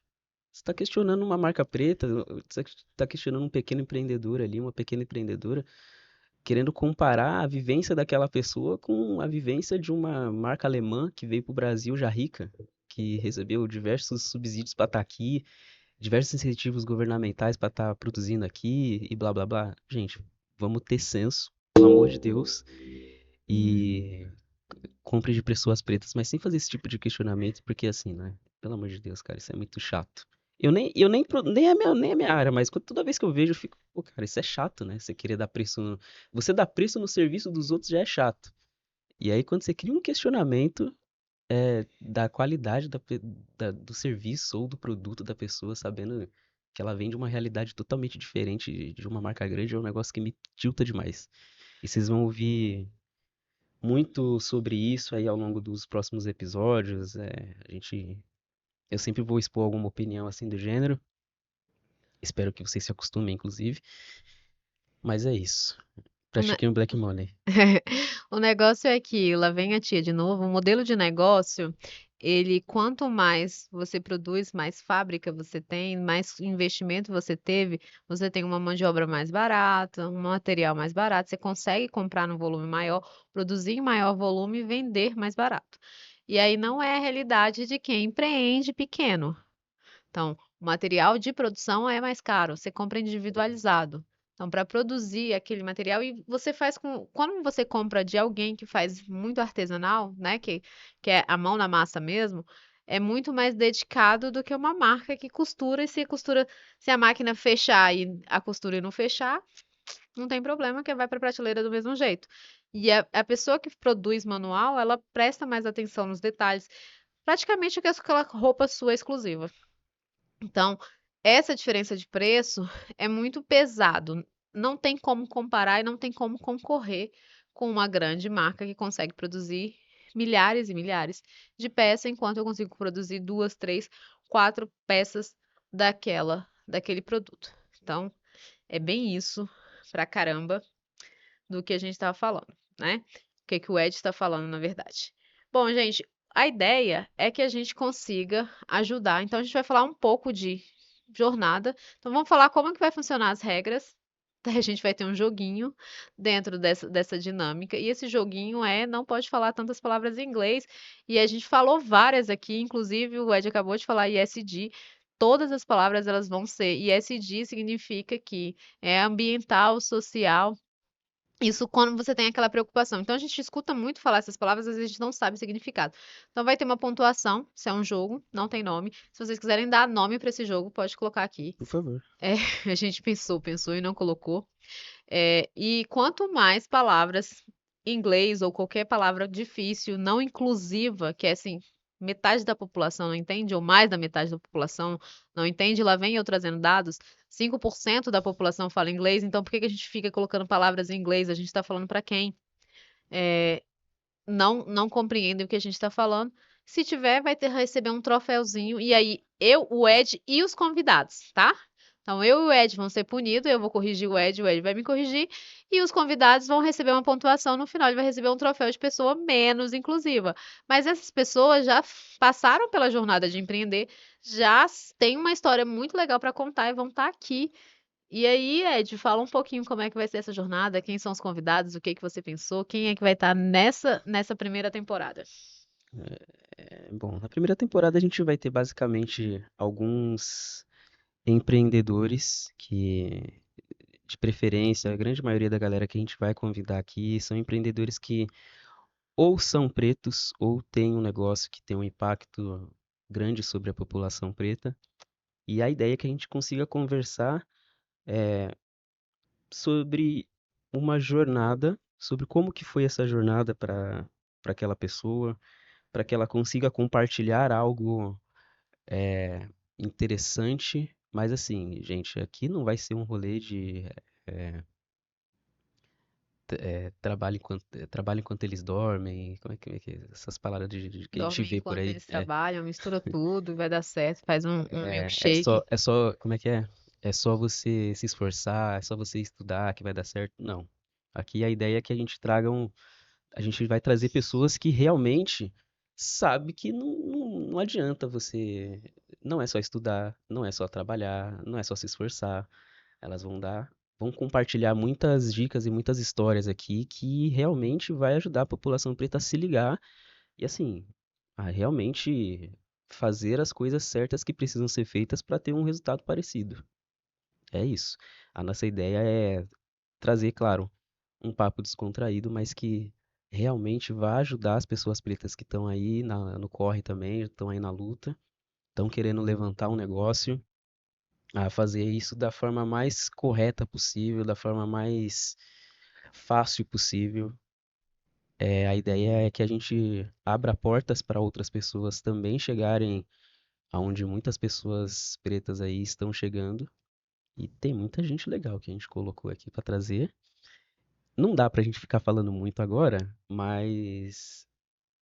Speaker 2: Você está questionando uma marca preta, você está questionando um pequeno empreendedor ali, uma pequena empreendedora, querendo comparar a vivência daquela pessoa com a vivência de uma marca alemã que veio para o Brasil já rica, que recebeu diversos subsídios para estar aqui, diversos incentivos governamentais para estar produzindo aqui e blá blá blá. Gente, vamos ter senso, pelo amor de Deus, e compre de pessoas pretas, mas sem fazer esse tipo de questionamento, porque assim, né? Pelo amor de Deus, cara, isso é muito chato. Nem é a minha área, mas toda vez que eu vejo, eu fico, pô, cara, isso é chato, né? Você querer dar preço Você dar preço no serviço dos outros já é chato. E aí, quando você cria um questionamento da qualidade do serviço ou do produto da pessoa, sabendo que ela vem de uma realidade totalmente diferente de uma marca grande, é um negócio que me tilta demais. E vocês vão ouvir muito sobre isso aí ao longo dos próximos episódios. Eu sempre vou expor alguma opinião assim do gênero. Espero que vocês se acostumem, inclusive. Mas é isso.
Speaker 1: O, ne-
Speaker 2: Pratiquem o Black Money.
Speaker 1: o negócio é que, lá vem a tia de novo, o modelo de negócio, ele, quanto mais você produz, mais fábrica você tem, mais investimento você teve, você tem uma mão de obra mais barata, um material mais barato, você consegue comprar no volume maior, produzir em maior volume e vender mais barato. E aí não é a realidade de quem empreende pequeno. Então, o material de produção é mais caro, você compra individualizado. Então, para produzir aquele material, e você faz com. Quando você compra de alguém que faz muito artesanal, né? Que é a mão na massa mesmo, é muito mais dedicado do que uma marca que costura, e se costura, se a máquina fechar e a costura e não fechar, não tem problema, que vai para a prateleira do mesmo jeito. E a pessoa que produz manual, ela presta mais atenção nos detalhes. Praticamente aquela roupa sua é exclusiva. Então, essa diferença de preço é muito pesado. Não tem como comparar e não tem como concorrer com uma grande marca que consegue produzir milhares e milhares de peças, enquanto eu consigo produzir duas, três, quatro peças daquele produto. Então, é bem isso pra caramba do que a gente estava falando, né? O que que o Ed está falando, na verdade. Bom, gente, a ideia é que a gente consiga ajudar. Então, a gente vai falar um pouco de jornada. Então, vamos falar como é que vai funcionar as regras. A gente vai ter um joguinho dentro dessa dinâmica. E esse joguinho não pode falar tantas palavras em inglês. E a gente falou várias aqui, inclusive o Ed acabou de falar ISD. Todas as palavras elas vão ser ISD, significa que é ambiental, social, isso quando você tem aquela preocupação. Então a gente escuta muito falar essas palavras, às vezes a gente não sabe o significado. Então vai ter uma pontuação, se é um jogo, não tem nome. Se vocês quiserem dar nome para esse jogo, pode colocar aqui.
Speaker 2: Por favor.
Speaker 1: É, a gente pensou e não colocou. E quanto mais palavras em inglês ou qualquer palavra difícil, não inclusiva, que é assim, metade da população não entende, ou mais da metade da população não entende, lá vem eu trazendo dados, 5% da população fala inglês, então por que que a gente fica colocando palavras em inglês? A gente está falando para quem? É, não compreendem o que a gente está falando. Se tiver, vai ter receber um troféuzinho. E aí, eu, o Ed e os convidados, tá? Então, eu e o Ed vão ser punidos, eu vou corrigir o Ed vai me corrigir, e os convidados vão receber uma pontuação no final, ele vai receber um troféu de pessoa menos inclusiva. Mas essas pessoas já passaram pela jornada de empreender, já têm uma história muito legal para contar e vão estar aqui. E aí, Ed, fala um pouquinho como é que vai ser essa jornada, quem são os convidados, o que que você pensou, quem é que vai estar nessa primeira temporada.
Speaker 2: Bom, na primeira temporada a gente vai ter basicamente alguns empreendedores que, de preferência, a grande maioria da galera que a gente vai convidar aqui são empreendedores que ou são pretos ou têm um negócio que tem um impacto grande sobre a população preta. E a ideia é que a gente consiga conversar sobre uma jornada, sobre como que foi essa jornada para aquela pessoa, para que ela consiga compartilhar algo interessante. Mas assim, gente, aqui não vai ser um rolê de trabalho enquanto eles dormem, como é que é? Essas palavras que a gente
Speaker 1: Dormem
Speaker 2: vê por
Speaker 1: enquanto
Speaker 2: aí.
Speaker 1: eles trabalham, mistura tudo, vai dar certo, faz um
Speaker 2: É
Speaker 1: milkshake.
Speaker 2: só, como é que é? É só você se esforçar, é só você estudar que vai dar certo. Não. Aqui a ideia é que a gente vai trazer pessoas que realmente sabem que não adianta você, não é só estudar, não é só trabalhar, não é só se esforçar. Elas vão compartilhar muitas dicas e muitas histórias aqui que realmente vai ajudar a população preta a se ligar e assim, a realmente fazer as coisas certas que precisam ser feitas para ter um resultado parecido. É isso. A nossa ideia é trazer, claro, um papo descontraído, mas que realmente vai ajudar as pessoas pretas que estão aí no corre também, estão aí na luta, estão querendo levantar um negócio, a fazer isso da forma mais correta possível, da forma mais fácil possível. A ideia é que a gente abra portas para outras pessoas também chegarem aonde muitas pessoas pretas aí estão chegando. E tem muita gente legal que a gente colocou aqui para trazer. Não dá pra gente ficar falando muito agora, mas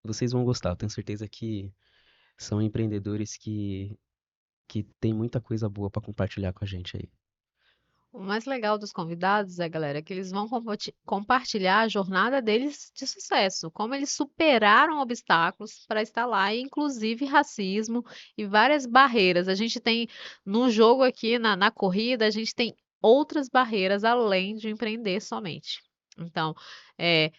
Speaker 2: vocês vão gostar. Eu tenho certeza que são empreendedores que têm muita coisa boa para compartilhar com a gente aí.
Speaker 1: O mais legal dos convidados é, galera, que eles vão compartilhar a jornada deles de sucesso, como eles superaram obstáculos para estar lá, e inclusive racismo e várias barreiras. A gente tem no jogo aqui, na corrida, a gente tem outras barreiras além de empreender somente. Então, é,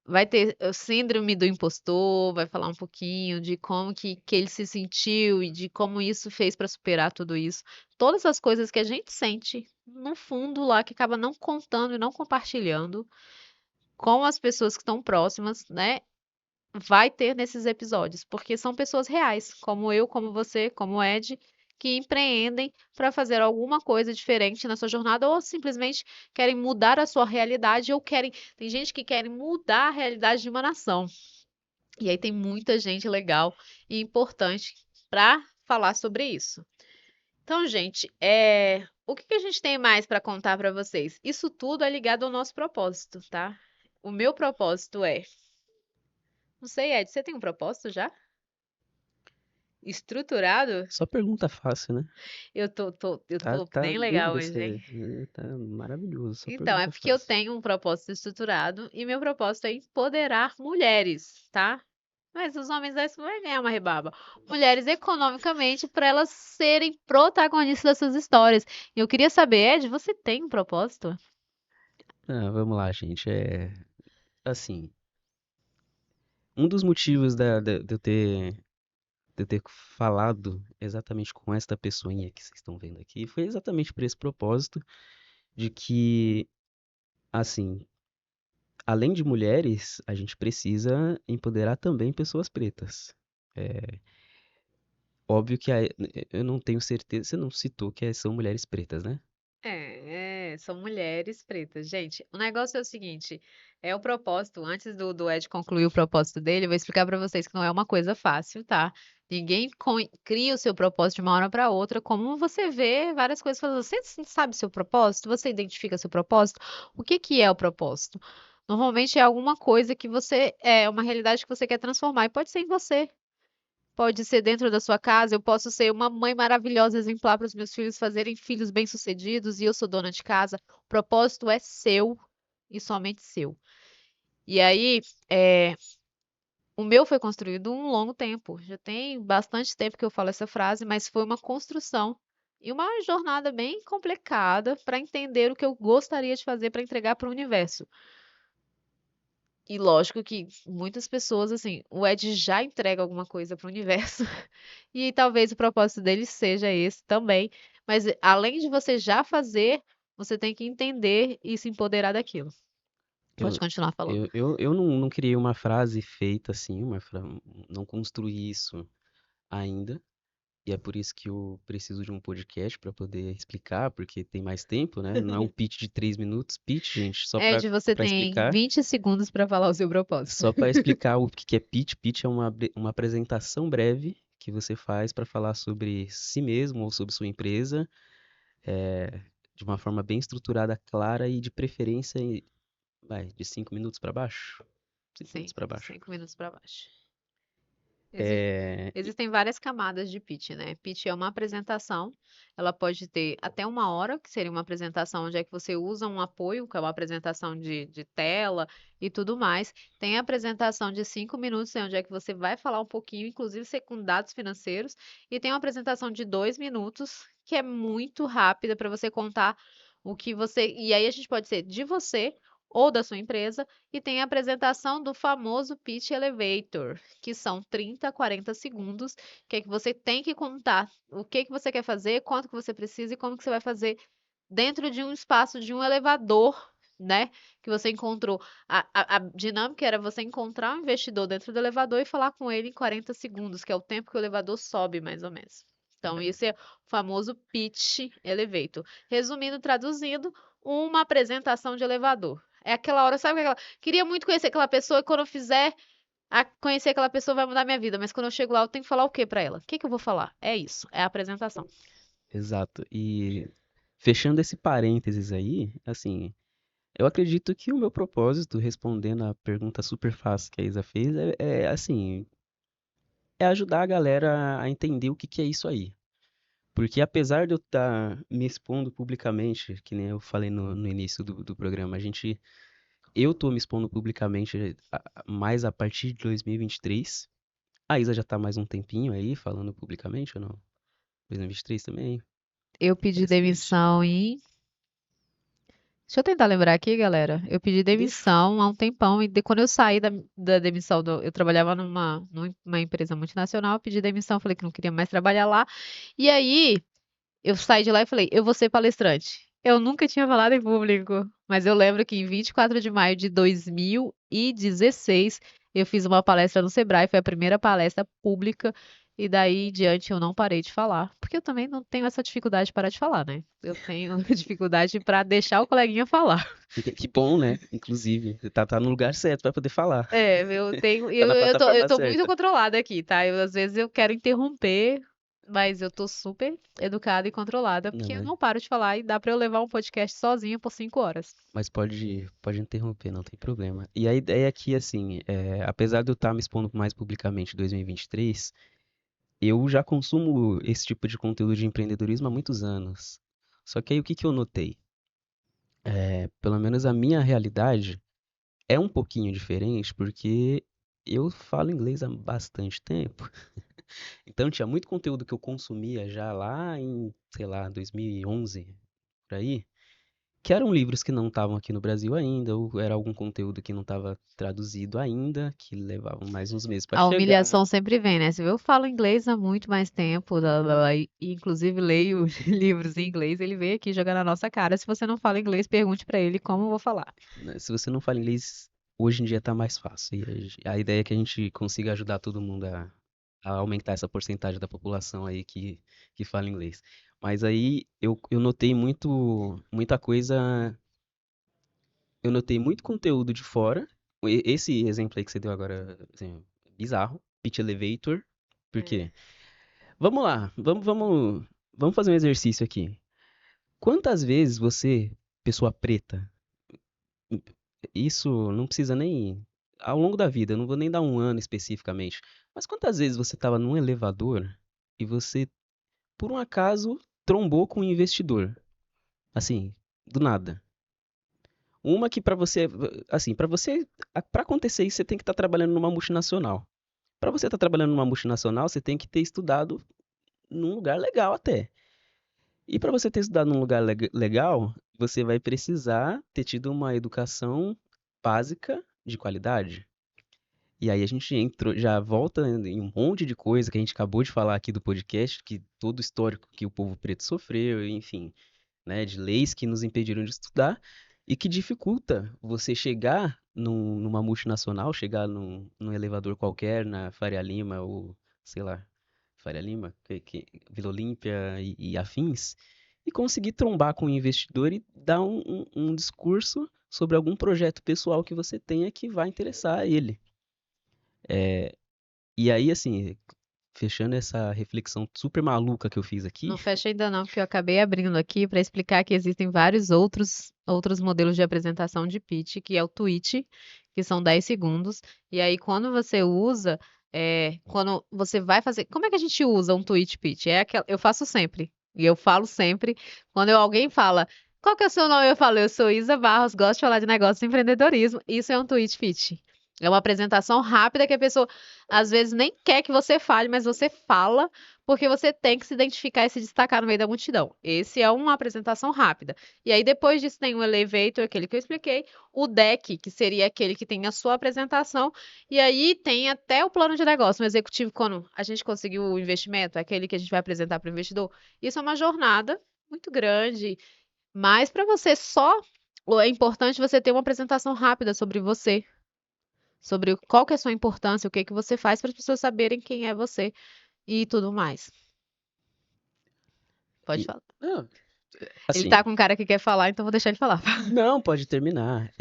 Speaker 1: vai ter o síndrome do impostor, vai falar um pouquinho de como que ele se sentiu e de como isso fez para superar tudo isso. Todas as coisas que a gente sente no fundo lá, que acaba não contando e não compartilhando com as pessoas que estão próximas, né? Vai ter nesses episódios, porque são pessoas reais, como eu, como você, como o Ed, que empreendem para fazer alguma coisa diferente na sua jornada ou simplesmente querem mudar a sua realidade ou querem, tem gente que quer mudar a realidade de uma nação. E aí tem muita gente legal e importante para falar sobre isso. Então, gente, o que que a gente tem mais para contar para vocês? Isso tudo é ligado ao nosso propósito, tá? O meu propósito é, não sei, Ed, você tem um propósito já? Estruturado?
Speaker 2: Só pergunta fácil, né?
Speaker 1: Eu
Speaker 2: Tá,
Speaker 1: tô
Speaker 2: tá
Speaker 1: bem legal
Speaker 2: linda,
Speaker 1: hoje, hein?
Speaker 2: você tá maravilhoso. Só
Speaker 1: Então, é
Speaker 2: pergunta
Speaker 1: porque eu
Speaker 2: fácil.
Speaker 1: tenho um propósito estruturado e meu propósito é empoderar mulheres, tá? Mas os homens aí vai ganhar uma rebaba. Mulheres economicamente para elas serem protagonistas dessas histórias. E eu queria saber, Ed, você tem um propósito?
Speaker 2: Ah, vamos lá, gente. Assim, um dos motivos de eu ter falado exatamente com esta pessoinha que vocês estão vendo aqui foi exatamente por esse propósito de que, assim, além de mulheres, a gente precisa empoderar também pessoas pretas. É óbvio que eu não tenho certeza, você não citou que são mulheres pretas, né?
Speaker 1: São mulheres pretas. Gente, o negócio é o seguinte, é o propósito, antes do Ed concluir o propósito dele, eu vou explicar pra vocês que não é uma coisa fácil, tá? Ninguém cria o seu propósito de uma hora pra outra, como você vê várias coisas falando, você sabe seu propósito? Você identifica seu propósito? O que que é o propósito? Normalmente é alguma coisa que você, é uma realidade que você quer transformar, e pode ser em você. Pode ser dentro da sua casa, eu posso ser uma mãe maravilhosa, exemplar para os meus filhos fazerem filhos bem-sucedidos e eu sou dona de casa. O propósito é seu e somente seu. E aí, é, o meu foi construído um longo tempo. Já tem bastante tempo que eu falo essa frase, mas foi uma construção e uma jornada bem complicada para entender o que eu gostaria de fazer para entregar para o universo. E lógico que muitas pessoas, assim, o Ed já entrega alguma coisa para o universo. E talvez o propósito dele seja esse também. Mas além de você já fazer, você tem que entender e se empoderar daquilo. Pode
Speaker 2: Eu,
Speaker 1: continuar falando.
Speaker 2: eu não criei uma frase feita assim, não construí isso ainda. E é por isso que eu preciso de um podcast para poder explicar, porque tem mais tempo, né? Não é um pitch de 3 minutos. Pitch, gente,
Speaker 1: Ed, você
Speaker 2: para
Speaker 1: tem
Speaker 2: explicar.
Speaker 1: 20 segundos para falar o seu propósito.
Speaker 2: Só para explicar o que é pitch. Pitch é uma apresentação breve que você faz para falar sobre si mesmo ou sobre sua empresa, é, de uma forma bem estruturada, clara e de preferência, de 5 minutos para baixo. 5 minutos
Speaker 1: Sim,
Speaker 2: para baixo.
Speaker 1: 5 minutos para baixo. Exi-
Speaker 2: É,
Speaker 1: Existem várias camadas de pitch, né? Pitch é uma apresentação, ela pode ter até uma hora, que seria uma apresentação onde é que você usa um apoio, que é uma apresentação de tela e tudo mais. Tem a apresentação de 5 minutos, onde é que você vai falar um pouquinho, inclusive com dados financeiros, e tem uma apresentação de 2 minutos, que é muito rápida para você contar o que você. E aí a gente pode ser de você ou da sua empresa, e tem a apresentação do famoso Pitch Elevator, que são 30, 40 segundos, que é que você tem que contar o que que você quer fazer, quanto que você precisa e como que você vai fazer dentro de um espaço de um elevador, né? Que você encontrou. A dinâmica era você encontrar um investidor dentro do elevador e falar com ele em 40 segundos, que é o tempo que o elevador sobe, mais ou menos. Então, esse é o famoso pitch elevator. Resumindo, traduzindo, uma apresentação de elevador. É aquela hora, sabe aquela. Queria muito conhecer aquela pessoa e quando eu fizer conhecer aquela pessoa vai mudar minha vida, mas quando eu chego lá, eu tenho que falar o que pra ela? O que que eu vou falar? É isso, é a apresentação.
Speaker 2: exato. E fechando esse parênteses aí, assim, eu acredito que o meu propósito, respondendo a pergunta super fácil que a Isa fez, assim, é ajudar a galera a entender o que que é isso aí. Porque apesar de eu estar me expondo publicamente, que nem eu falei no início do programa, eu tô me expondo publicamente mais a partir de 2023. A Isa já tá mais um tempinho aí falando publicamente ou não? 2023 também?
Speaker 1: Eu pedi
Speaker 2: Interessante.
Speaker 1: demissão em. Deixa eu tentar lembrar aqui, galera. Eu pedi
Speaker 2: Deixa.
Speaker 1: demissão há um tempão e quando eu saí da demissão, eu trabalhava numa empresa multinacional, eu pedi demissão, falei que não queria mais trabalhar lá. E aí eu saí de lá e falei, eu vou ser palestrante. Eu nunca tinha falado em público, mas eu lembro que em 24 de maio de 2016 eu fiz uma palestra no Sebrae, foi a primeira palestra pública, e daí em diante eu não parei de falar, porque eu também não tenho essa dificuldade de parar de falar, né? Eu tenho dificuldade para deixar o coleguinha falar.
Speaker 2: Que bom, né? Inclusive, você tá no lugar certo pra poder falar.
Speaker 1: É, eu tenho,
Speaker 2: Tá
Speaker 1: eu,
Speaker 2: na
Speaker 1: eu tô, eu
Speaker 2: plataforma
Speaker 1: tô muito
Speaker 2: certa.
Speaker 1: controlada aqui, tá? Às vezes eu quero interromper, mas eu tô super educada e controlada,
Speaker 2: Não,
Speaker 1: porque eu não paro de falar e dá pra eu levar um podcast sozinha por 5 horas.
Speaker 2: mas pode interromper, não tem problema. E a ideia aqui, assim, apesar de eu estar me expondo mais publicamente em 2023, eu já consumo esse tipo de conteúdo de empreendedorismo há muitos anos. Só que aí o que que eu notei? Pelo menos a minha realidade é um pouquinho diferente, porque eu falo inglês há bastante tempo. Então tinha muito conteúdo que eu consumia já lá em, sei lá, 2011, por aí, que eram livros que não estavam aqui no Brasil ainda, ou era algum conteúdo que não estava traduzido ainda, que levavam mais uns meses para
Speaker 1: A
Speaker 2: chegar.
Speaker 1: humilhação sempre vem, né? Você vê, eu falo inglês há muito mais tempo, blá, blá, blá, e inclusive leio livros em inglês, ele veio aqui jogar na nossa cara. Se você não fala inglês, pergunte pra ele como eu vou falar.
Speaker 2: Né? Se você não fala inglês, hoje em dia tá mais fácil. E a ideia é que a gente consiga ajudar todo mundo a aumentar essa porcentagem da população aí que fala inglês. Mas aí eu notei muita coisa, eu notei muito conteúdo de fora. Esse exemplo aí que você deu agora, assim, bizarro. Pitch Elevator. Por
Speaker 1: É.
Speaker 2: quê? Vamos lá, vamos fazer um exercício aqui. Quantas vezes você, pessoa preta, isso não precisa nem ao longo da vida, eu não vou nem dar um ano especificamente, mas quantas vezes você estava num elevador e você, por um acaso, trombou com um investidor? Assim, do nada. Uma que para você, assim, para acontecer isso, você tem que estar trabalhando numa multinacional. Para você estar trabalhando numa multinacional, você tem que ter estudado num lugar legal até. E para você ter estudado num lugar legal, você vai precisar ter tido uma educação básica de qualidade. E aí a gente entrou, já volta em um monte de coisa que a gente acabou de falar aqui do podcast, que todo o histórico que o povo preto sofreu, enfim, né, de leis que nos impediram de estudar e que dificulta você chegar numa multinacional, chegar num elevador qualquer, na Faria Lima ou, sei lá, Faria Lima, Vila Olímpia e afins, e conseguir trombar com o investidor e dar um discurso sobre algum projeto pessoal que você tenha que vai interessar a ele. E aí, assim, fechando essa reflexão super maluca que eu fiz
Speaker 1: Não
Speaker 2: aqui,
Speaker 1: fecha ainda não, porque eu acabei abrindo aqui para explicar que existem vários outros modelos de apresentação de pitch, que é o tweet, que são 10 segundos. E aí, quando você usa, quando você vai fazer. Como é que a gente usa um tweet pitch? Eu faço sempre. E eu falo sempre. Quando alguém fala, qual que é o seu nome? Eu falo, eu sou Isa Barros, gosto de falar de negócio e empreendedorismo. Isso é um tweet pitch. É uma apresentação rápida que a pessoa às vezes nem quer que você fale, mas você fala porque você tem que se identificar e se destacar no meio da multidão. Esse é uma apresentação rápida. E aí, depois disso, tem o elevator, aquele que eu expliquei, o deck, que seria aquele que tem a sua apresentação, e aí tem até o plano de negócio, um executivo, quando a gente conseguiu o investimento, aquele que a gente vai apresentar para o investidor. Isso é uma jornada muito grande, mas para você só, é importante você ter uma apresentação rápida sobre você, sobre qual que é a sua importância, o que que você faz para as pessoas saberem quem é você e tudo mais. Pode
Speaker 2: e,
Speaker 1: falar.
Speaker 2: não,
Speaker 1: Ele
Speaker 2: assim,
Speaker 1: tá com um cara que quer falar, então vou deixar ele falar.
Speaker 2: não, pode terminar.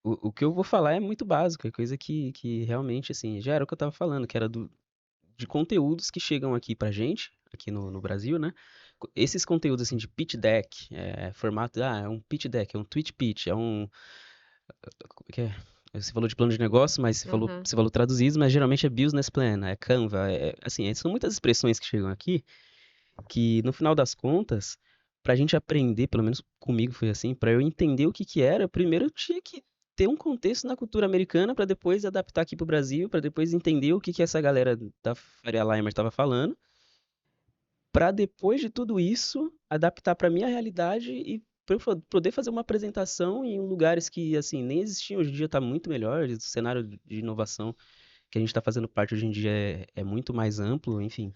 Speaker 2: O que eu vou falar é muito básico, é coisa que realmente, assim, já era o que eu tava falando, que era de conteúdos que chegam aqui pra gente, aqui no Brasil, né? Esses conteúdos, assim, de pitch deck, formato, é um pitch deck, é um tweet pitch, como é que é? Você falou de plano de negócio, mas
Speaker 1: Uhum.
Speaker 2: você falou traduzido, mas geralmente é business plan, é Canva, assim, são muitas expressões que chegam aqui que no final das contas, pra gente aprender, pelo menos comigo foi assim, pra eu entender o que que era, primeiro eu tinha que ter um contexto na cultura americana pra depois adaptar aqui pro Brasil, pra depois entender o que que essa galera da Faria Limer estava falando, pra depois de tudo isso adaptar pra minha realidade e pra eu poder fazer uma apresentação em lugares que assim nem existiam, hoje em dia tá muito melhor, o cenário de inovação que a gente está fazendo parte hoje em dia é muito mais amplo, enfim.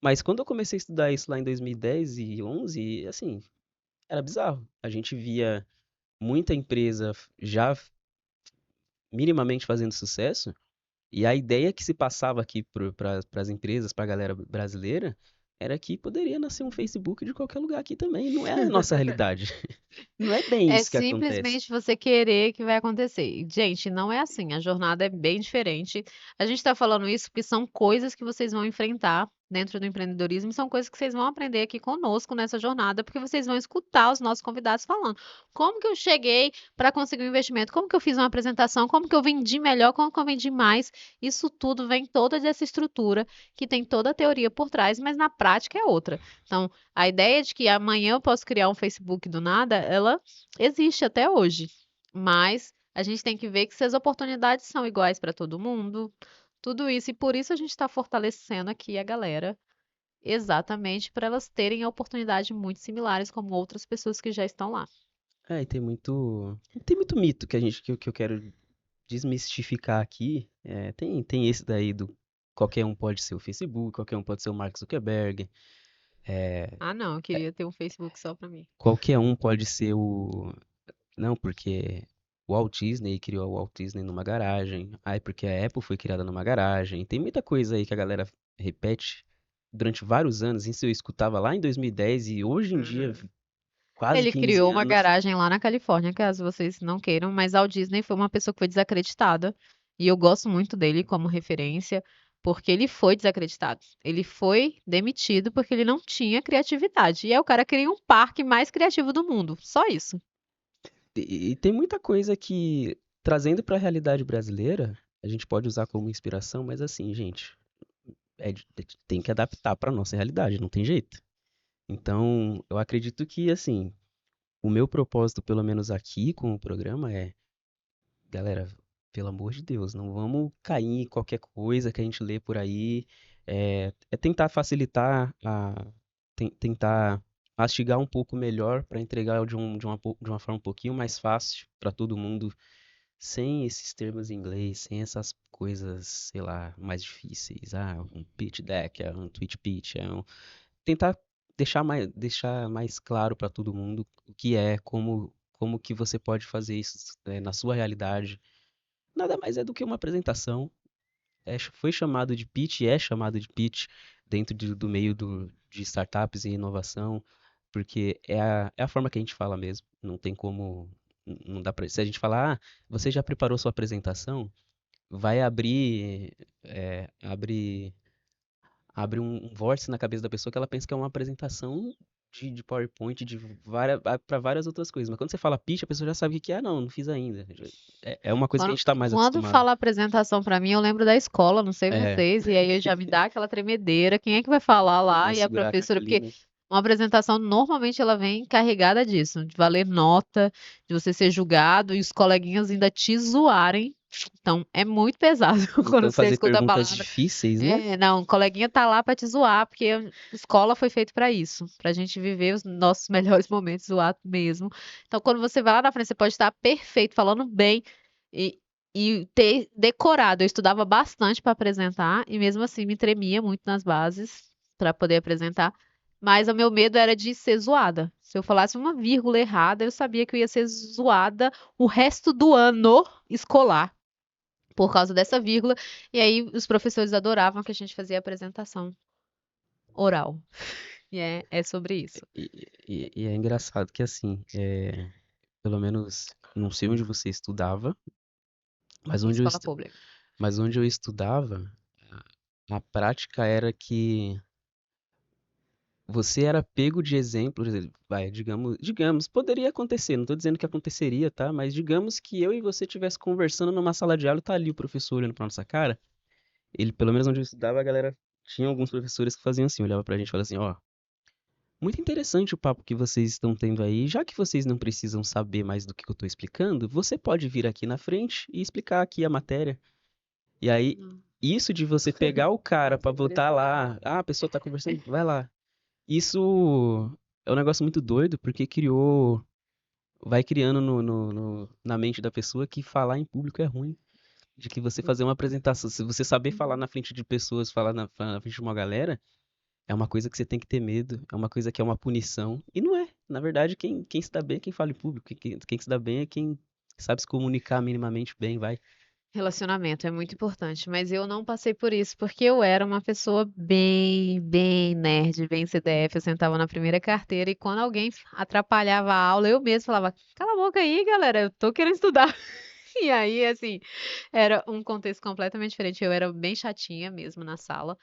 Speaker 2: Mas quando eu comecei a estudar isso lá em 2010 e 11, assim, era bizarro. A gente via muita empresa já minimamente fazendo sucesso, e a ideia que se passava aqui para as empresas, para a galera brasileira, era que poderia nascer um Facebook de qualquer lugar aqui também. Não é a nossa realidade. Não é bem
Speaker 1: É
Speaker 2: isso que acontece.
Speaker 1: simplesmente você querer que vai acontecer. E, gente, não é assim. A jornada é bem diferente. A gente está falando isso porque são coisas que vocês vão enfrentar dentro do empreendedorismo, e são coisas que vocês vão aprender aqui conosco nessa jornada, porque vocês vão escutar os nossos convidados falando. Como que eu cheguei para conseguir um investimento? Como que eu fiz uma apresentação? Como que eu vendi melhor? Como que eu vendi mais? Isso tudo vem toda dessa estrutura que tem toda a teoria por trás, mas na prática é outra. Então, a ideia de que amanhã eu posso criar um Facebook do nada, ela existe até hoje, mas a gente tem que ver que se as oportunidades são iguais para todo mundo, tudo isso, e por isso a gente está fortalecendo aqui a galera, exatamente para elas terem oportunidades muito similares como outras pessoas que já estão lá.
Speaker 2: É, e tem muito mito que eu quero desmistificar aqui. É, tem esse daí do qualquer um pode ser o Facebook, qualquer um pode ser o Mark Zuckerberg,
Speaker 1: Ah, não, eu queria ter um Facebook só para mim.
Speaker 2: qualquer um pode ser o. Não, porque o Walt Disney criou o Walt Disney numa garagem. Ai, porque a Apple foi criada numa garagem. Tem muita coisa aí que a galera repete durante vários anos. Isso eu escutava lá em 2010 e hoje em dia,
Speaker 1: Uhum.
Speaker 2: quase
Speaker 1: Ele
Speaker 2: 15
Speaker 1: criou uma
Speaker 2: anos.
Speaker 1: garagem lá na Califórnia, caso vocês não queiram, mas Walt Disney foi uma pessoa que foi desacreditada. E eu gosto muito dele como referência, porque ele foi desacreditado. Ele foi demitido porque ele não tinha criatividade. E aí o cara cria um parque mais criativo do mundo. Só isso.
Speaker 2: E tem muita coisa que, trazendo para a realidade brasileira, a gente pode usar como inspiração, mas assim, gente, tem que adaptar para nossa realidade, não tem jeito. Então, eu acredito que, assim, o meu propósito, pelo menos aqui com o programa, é, galera, pelo amor de Deus, não vamos cair em qualquer coisa que a gente lê por aí. É tentar facilitar, tentar mastigar um pouco melhor para entregar de uma forma um pouquinho mais fácil para todo mundo, sem esses termos em inglês, sem essas coisas, sei lá, mais difíceis. Ah, um pitch deck, um tweet pitch, tentar deixar mais claro para todo mundo o que é, como que você pode fazer isso, na sua realidade. Nada mais é do que uma apresentação. Foi chamado de pitch, é chamado de pitch dentro do meio de startups e inovação, porque é a forma que a gente fala mesmo. Não tem como, não dá pra, se a gente falar, ah, você já preparou sua apresentação, vai abre um vórtice na cabeça da pessoa que ela pensa que é uma apresentação de PowerPoint para várias outras coisas. Mas quando você fala pitch, a pessoa já sabe o que é. Ah, não fiz ainda. É uma coisa que a
Speaker 1: Quando,
Speaker 2: gente está mais
Speaker 1: quando
Speaker 2: acostumado.
Speaker 1: fala apresentação para mim, eu lembro da escola, não sei
Speaker 2: É,
Speaker 1: vocês, e aí já me dá aquela tremedeira. Quem é que vai falar lá?
Speaker 2: vai
Speaker 1: E a
Speaker 2: segurar a
Speaker 1: professora, porque
Speaker 2: cartolina.
Speaker 1: uma apresentação normalmente ela vem carregada disso, de valer nota, de você ser julgado e os coleguinhas ainda te zoarem. Então, é muito pesado quando
Speaker 2: Então,
Speaker 1: você
Speaker 2: fazer
Speaker 1: escuta a
Speaker 2: perguntas
Speaker 1: palavra.
Speaker 2: difíceis, né?
Speaker 1: É, não, o coleguinha tá lá pra te zoar, porque a escola foi feito pra isso, pra gente viver os nossos melhores momentos, zoar mesmo. Então, quando você vai lá na frente, você pode estar perfeito, falando bem e, e ter decorado. Eu estudava bastante pra apresentar e mesmo assim me tremia muito nas bases pra poder apresentar. Mas o meu medo era de ser zoada. Se eu falasse uma vírgula errada, eu sabia que eu ia ser zoada o resto do ano escolar por causa dessa vírgula. E aí os professores adoravam que a gente fazia apresentação oral. E é sobre isso.
Speaker 2: E é engraçado que, assim, pelo menos, não sei onde você estudava, mas onde eu,
Speaker 1: Escola
Speaker 2: estu-
Speaker 1: pública.
Speaker 2: mas onde eu estudava, a prática era que você era pego de exemplo, vai, digamos, poderia acontecer, não estou dizendo que aconteceria, tá? Mas digamos que eu e você estivesse conversando numa sala de aula e tá ali o professor olhando pra nossa cara. Ele, pelo menos onde eu estudava, a galera tinha alguns professores que faziam assim, olhava pra gente e falava assim, ó. Muito interessante o papo que vocês estão tendo aí. Já que vocês não precisam saber mais do que eu estou explicando, você pode vir aqui na frente e explicar aqui a matéria. E aí,
Speaker 1: Hum.
Speaker 2: isso de você pegar o cara para botar lá, ah, a pessoa tá conversando, vai lá. Isso é um negócio muito doido, porque vai criando na mente da pessoa que falar em público é ruim. De que você fazer uma apresentação, se você saber falar na frente de pessoas, falar na frente de uma galera, é uma coisa que você tem que ter medo, é uma coisa que é uma punição. E não é. Na verdade, quem se dá bem é quem fala em público. Quem se dá bem é quem sabe se comunicar minimamente bem, vai.
Speaker 1: Relacionamento é muito importante, mas eu não passei por isso porque eu era uma pessoa bem nerd, bem CDF. Eu sentava na primeira carteira e quando alguém atrapalhava a aula, eu mesma falava: Cala a boca aí, galera, eu tô querendo estudar. E aí, assim, era um contexto completamente diferente. Eu era bem chatinha mesmo na sala.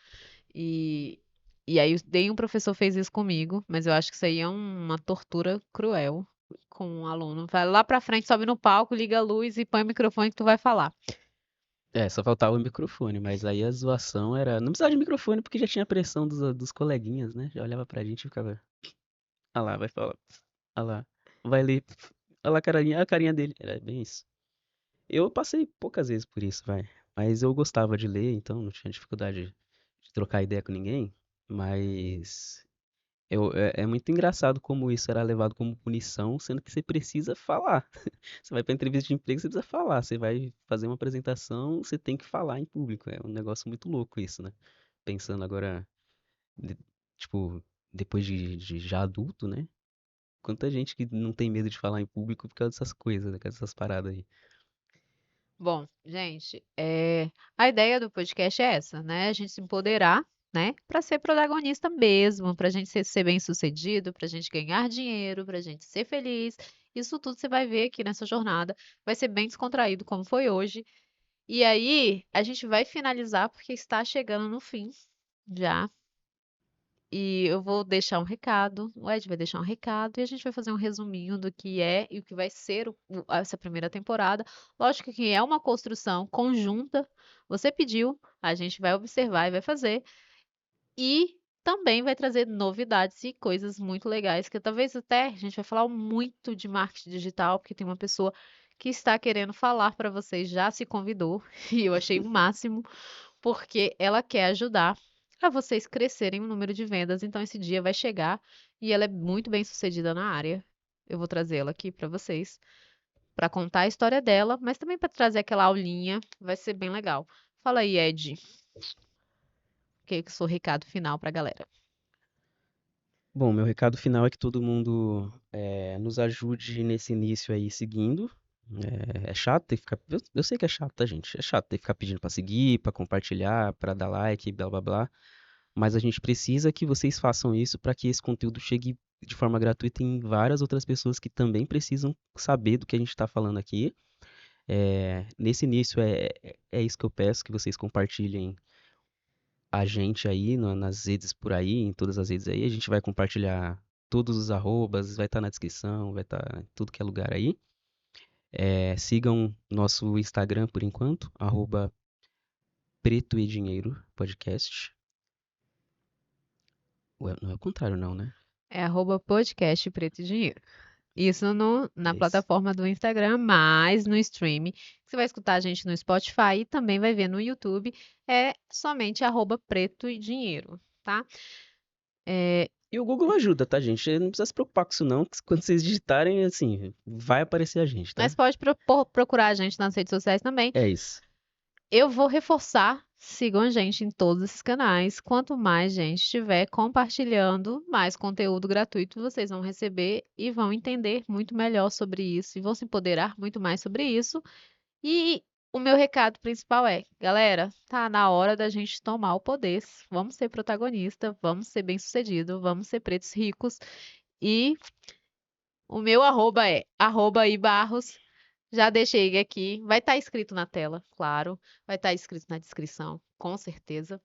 Speaker 1: E, e aí, nenhum professor fez isso comigo, mas eu acho que isso aí é uma tortura cruel com um aluno. Vai lá pra frente, sobe no palco, liga a luz e põe o microfone que tu vai falar.
Speaker 2: É, só faltava o microfone, mas aí a zoação era. Não precisava de microfone porque já tinha pressão dos coleguinhas, né? Já olhava pra gente e ficava. Ah lá, vai falar. Ah lá, vai ler. Ah lá a carinha dele. Era bem isso. Eu passei poucas vezes por isso, vai. Mas eu gostava de ler, então não tinha dificuldade de trocar ideia com ninguém. Mas é muito engraçado como isso era levado como punição, sendo que você precisa falar. Você vai para entrevista de emprego, você precisa falar. Você vai fazer uma apresentação, você tem que falar em público. É um negócio muito louco isso, né? Pensando agora, de- tipo, depois de já adulto, né? Quanta gente que não tem medo de falar em público por causa dessas coisas, né? Por causa dessas paradas aí.
Speaker 1: Bom, gente, a ideia do podcast é essa, né? A gente se empoderar, né? Para ser protagonista mesmo, para a gente ser bem-sucedido, para a gente ganhar dinheiro, para a gente ser feliz. Isso tudo você vai ver aqui nessa jornada. Vai ser bem descontraído, como foi hoje. E aí, a gente vai finalizar porque está chegando no fim já. E eu vou deixar um recado, o Ed vai deixar um recado e a gente vai fazer um resuminho do que é e o que vai ser essa primeira temporada. Lógico que é uma construção conjunta. Você pediu, a gente vai observar e vai fazer. E também vai trazer novidades e coisas muito legais, que talvez até a gente vai falar muito de marketing digital, porque tem uma pessoa que está querendo falar para vocês, já se convidou, e eu achei o máximo porque ela quer ajudar a vocês crescerem o número de vendas. Então, esse dia vai chegar e ela é muito bem sucedida na área. Eu vou trazê-la aqui para vocês, para contar a história dela, mas também para trazer aquela aulinha. Vai ser bem legal. Fala aí, Ed, que é o seu recado final para a galera.
Speaker 2: Bom, meu recado final é que todo mundo nos ajude nesse início aí seguindo. É chato ter que ficar. Eu sei que é chato, tá, gente? É chato ter que ficar pedindo pra seguir, pra compartilhar, pra dar like, blá blá blá. Mas a gente precisa que vocês façam isso para que esse conteúdo chegue de forma gratuita em várias outras pessoas que também precisam saber do que a gente está falando aqui. Nesse início é isso que eu peço, que vocês compartilhem a gente aí nas redes por aí, em todas as redes aí. A gente vai compartilhar todos os arrobas, vai estar na descrição, vai estar em tudo que é lugar aí. Sigam nosso Instagram por enquanto, arroba Preto e Dinheiro Podcast. Ué, não é o contrário não, né?
Speaker 1: É @podcast Preto e Dinheiro. Isso na
Speaker 2: É isso.
Speaker 1: plataforma do Instagram, mas no stream. Você vai escutar a gente no Spotify e também vai ver no YouTube. É somente @preto e dinheiro, tá? É,
Speaker 2: E o Google ajuda, tá, gente? Não precisa se preocupar com isso não, que quando vocês digitarem, assim, vai aparecer a gente,
Speaker 1: mas
Speaker 2: tá?
Speaker 1: pode procurar a gente nas redes sociais também.
Speaker 2: É isso.
Speaker 1: Eu vou reforçar, sigam a gente em todos esses canais. Quanto mais gente estiver compartilhando, mais conteúdo gratuito vocês vão receber e vão entender muito melhor sobre isso e vão se empoderar muito mais sobre isso. E o meu recado principal é, galera, tá na hora da gente tomar o poder. Vamos ser protagonista, vamos ser bem-sucedido, vamos ser pretos ricos. E o meu arroba é @ibarros. Já deixei aqui. Vai estar escrito na tela, claro. Vai estar escrito na descrição, com certeza.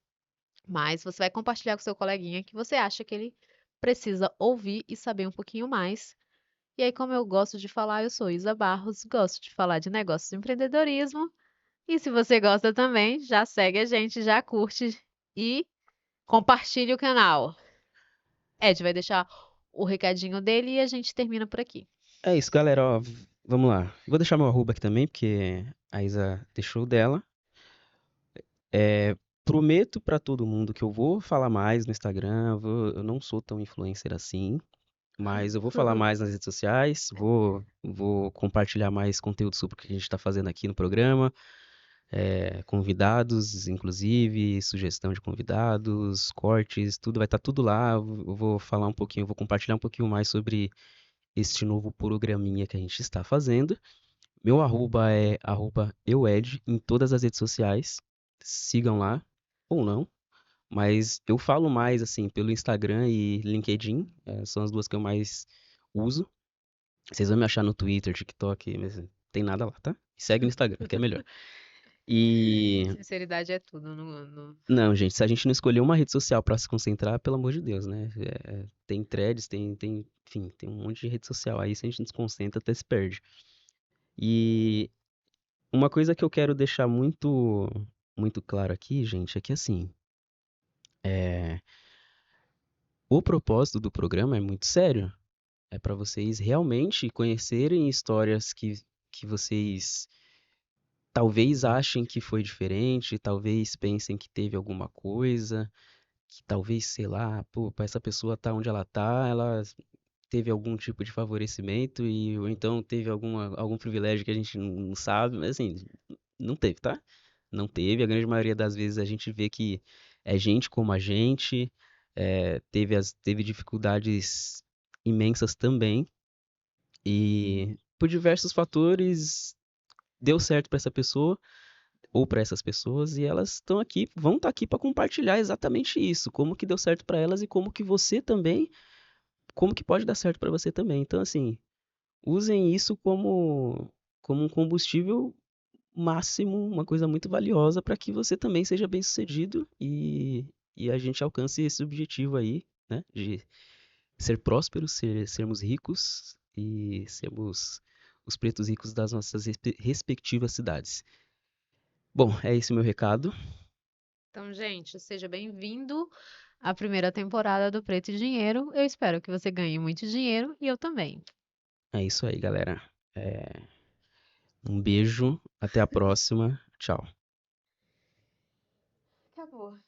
Speaker 1: Mas você vai compartilhar com seu coleguinha que você acha que ele precisa ouvir e saber um pouquinho mais. E aí, como eu gosto de falar, eu sou Isa Barros, gosto de falar de negócios e empreendedorismo. E se você gosta também, já segue a gente, já curte e compartilhe o canal. Ed vai deixar o recadinho dele e a gente termina por aqui.
Speaker 2: É isso, galera, ó, vamos lá. Vou deixar meu arroba aqui também, porque a Isa deixou o dela. Prometo pra todo mundo que eu vou falar mais no Instagram, eu não sou tão influencer assim, mas eu vou falar mais nas redes sociais, vou compartilhar mais conteúdo sobre o que a gente está fazendo aqui no programa, convidados, inclusive, sugestão de convidados, cortes, tudo vai estar tudo lá. Eu vou falar um pouquinho, eu vou compartilhar um pouquinho mais sobre este novo programinha que a gente está fazendo. Meu arroba é arroba eued em todas as redes sociais. Sigam lá, ou não. Mas eu falo mais, assim, pelo Instagram e LinkedIn. São as duas que eu mais uso. Vocês vão me achar no Twitter, TikTok, mas não tem nada lá, tá? Segue no Instagram, que é melhor. E...
Speaker 1: Sinceridade é tudo
Speaker 2: Não, gente, se a gente não escolher uma rede social pra se concentrar, pelo amor de Deus, né? Tem threads, enfim, tem um monte de rede social aí, se a gente não se concentra, até se perde. E uma coisa que eu quero deixar muito claro aqui, gente, é que assim, é, o propósito do programa é muito sério. É para vocês realmente conhecerem histórias que vocês talvez achem que foi diferente, talvez pensem que teve alguma coisa, que talvez, sei lá, pô, pra essa pessoa tá onde ela teve algum tipo de favorecimento ou então teve algum privilégio que a gente não sabe, mas assim, não teve, tá? Não teve. A grande maioria das vezes a gente vê que é gente como a gente, teve dificuldades imensas também, e por diversos fatores deu certo para essa pessoa ou para essas pessoas, e elas estão aqui, vão estar aqui para compartilhar exatamente isso, como que deu certo para elas e como que você também, como que pode dar certo para você também. Então, assim, usem isso como um combustível máximo, uma coisa muito valiosa para que você também seja bem-sucedido e a gente alcance esse objetivo aí, né, de ser prósperos, sermos ricos e sermos os pretos ricos das nossas respectivas cidades. Bom, é esse o meu recado.
Speaker 1: Então, gente, seja bem-vindo à primeira temporada do Preto e Dinheiro. Eu espero que você ganhe muito dinheiro e eu também.
Speaker 2: É isso aí, galera. Um beijo, até a próxima. Tchau.
Speaker 1: Acabou.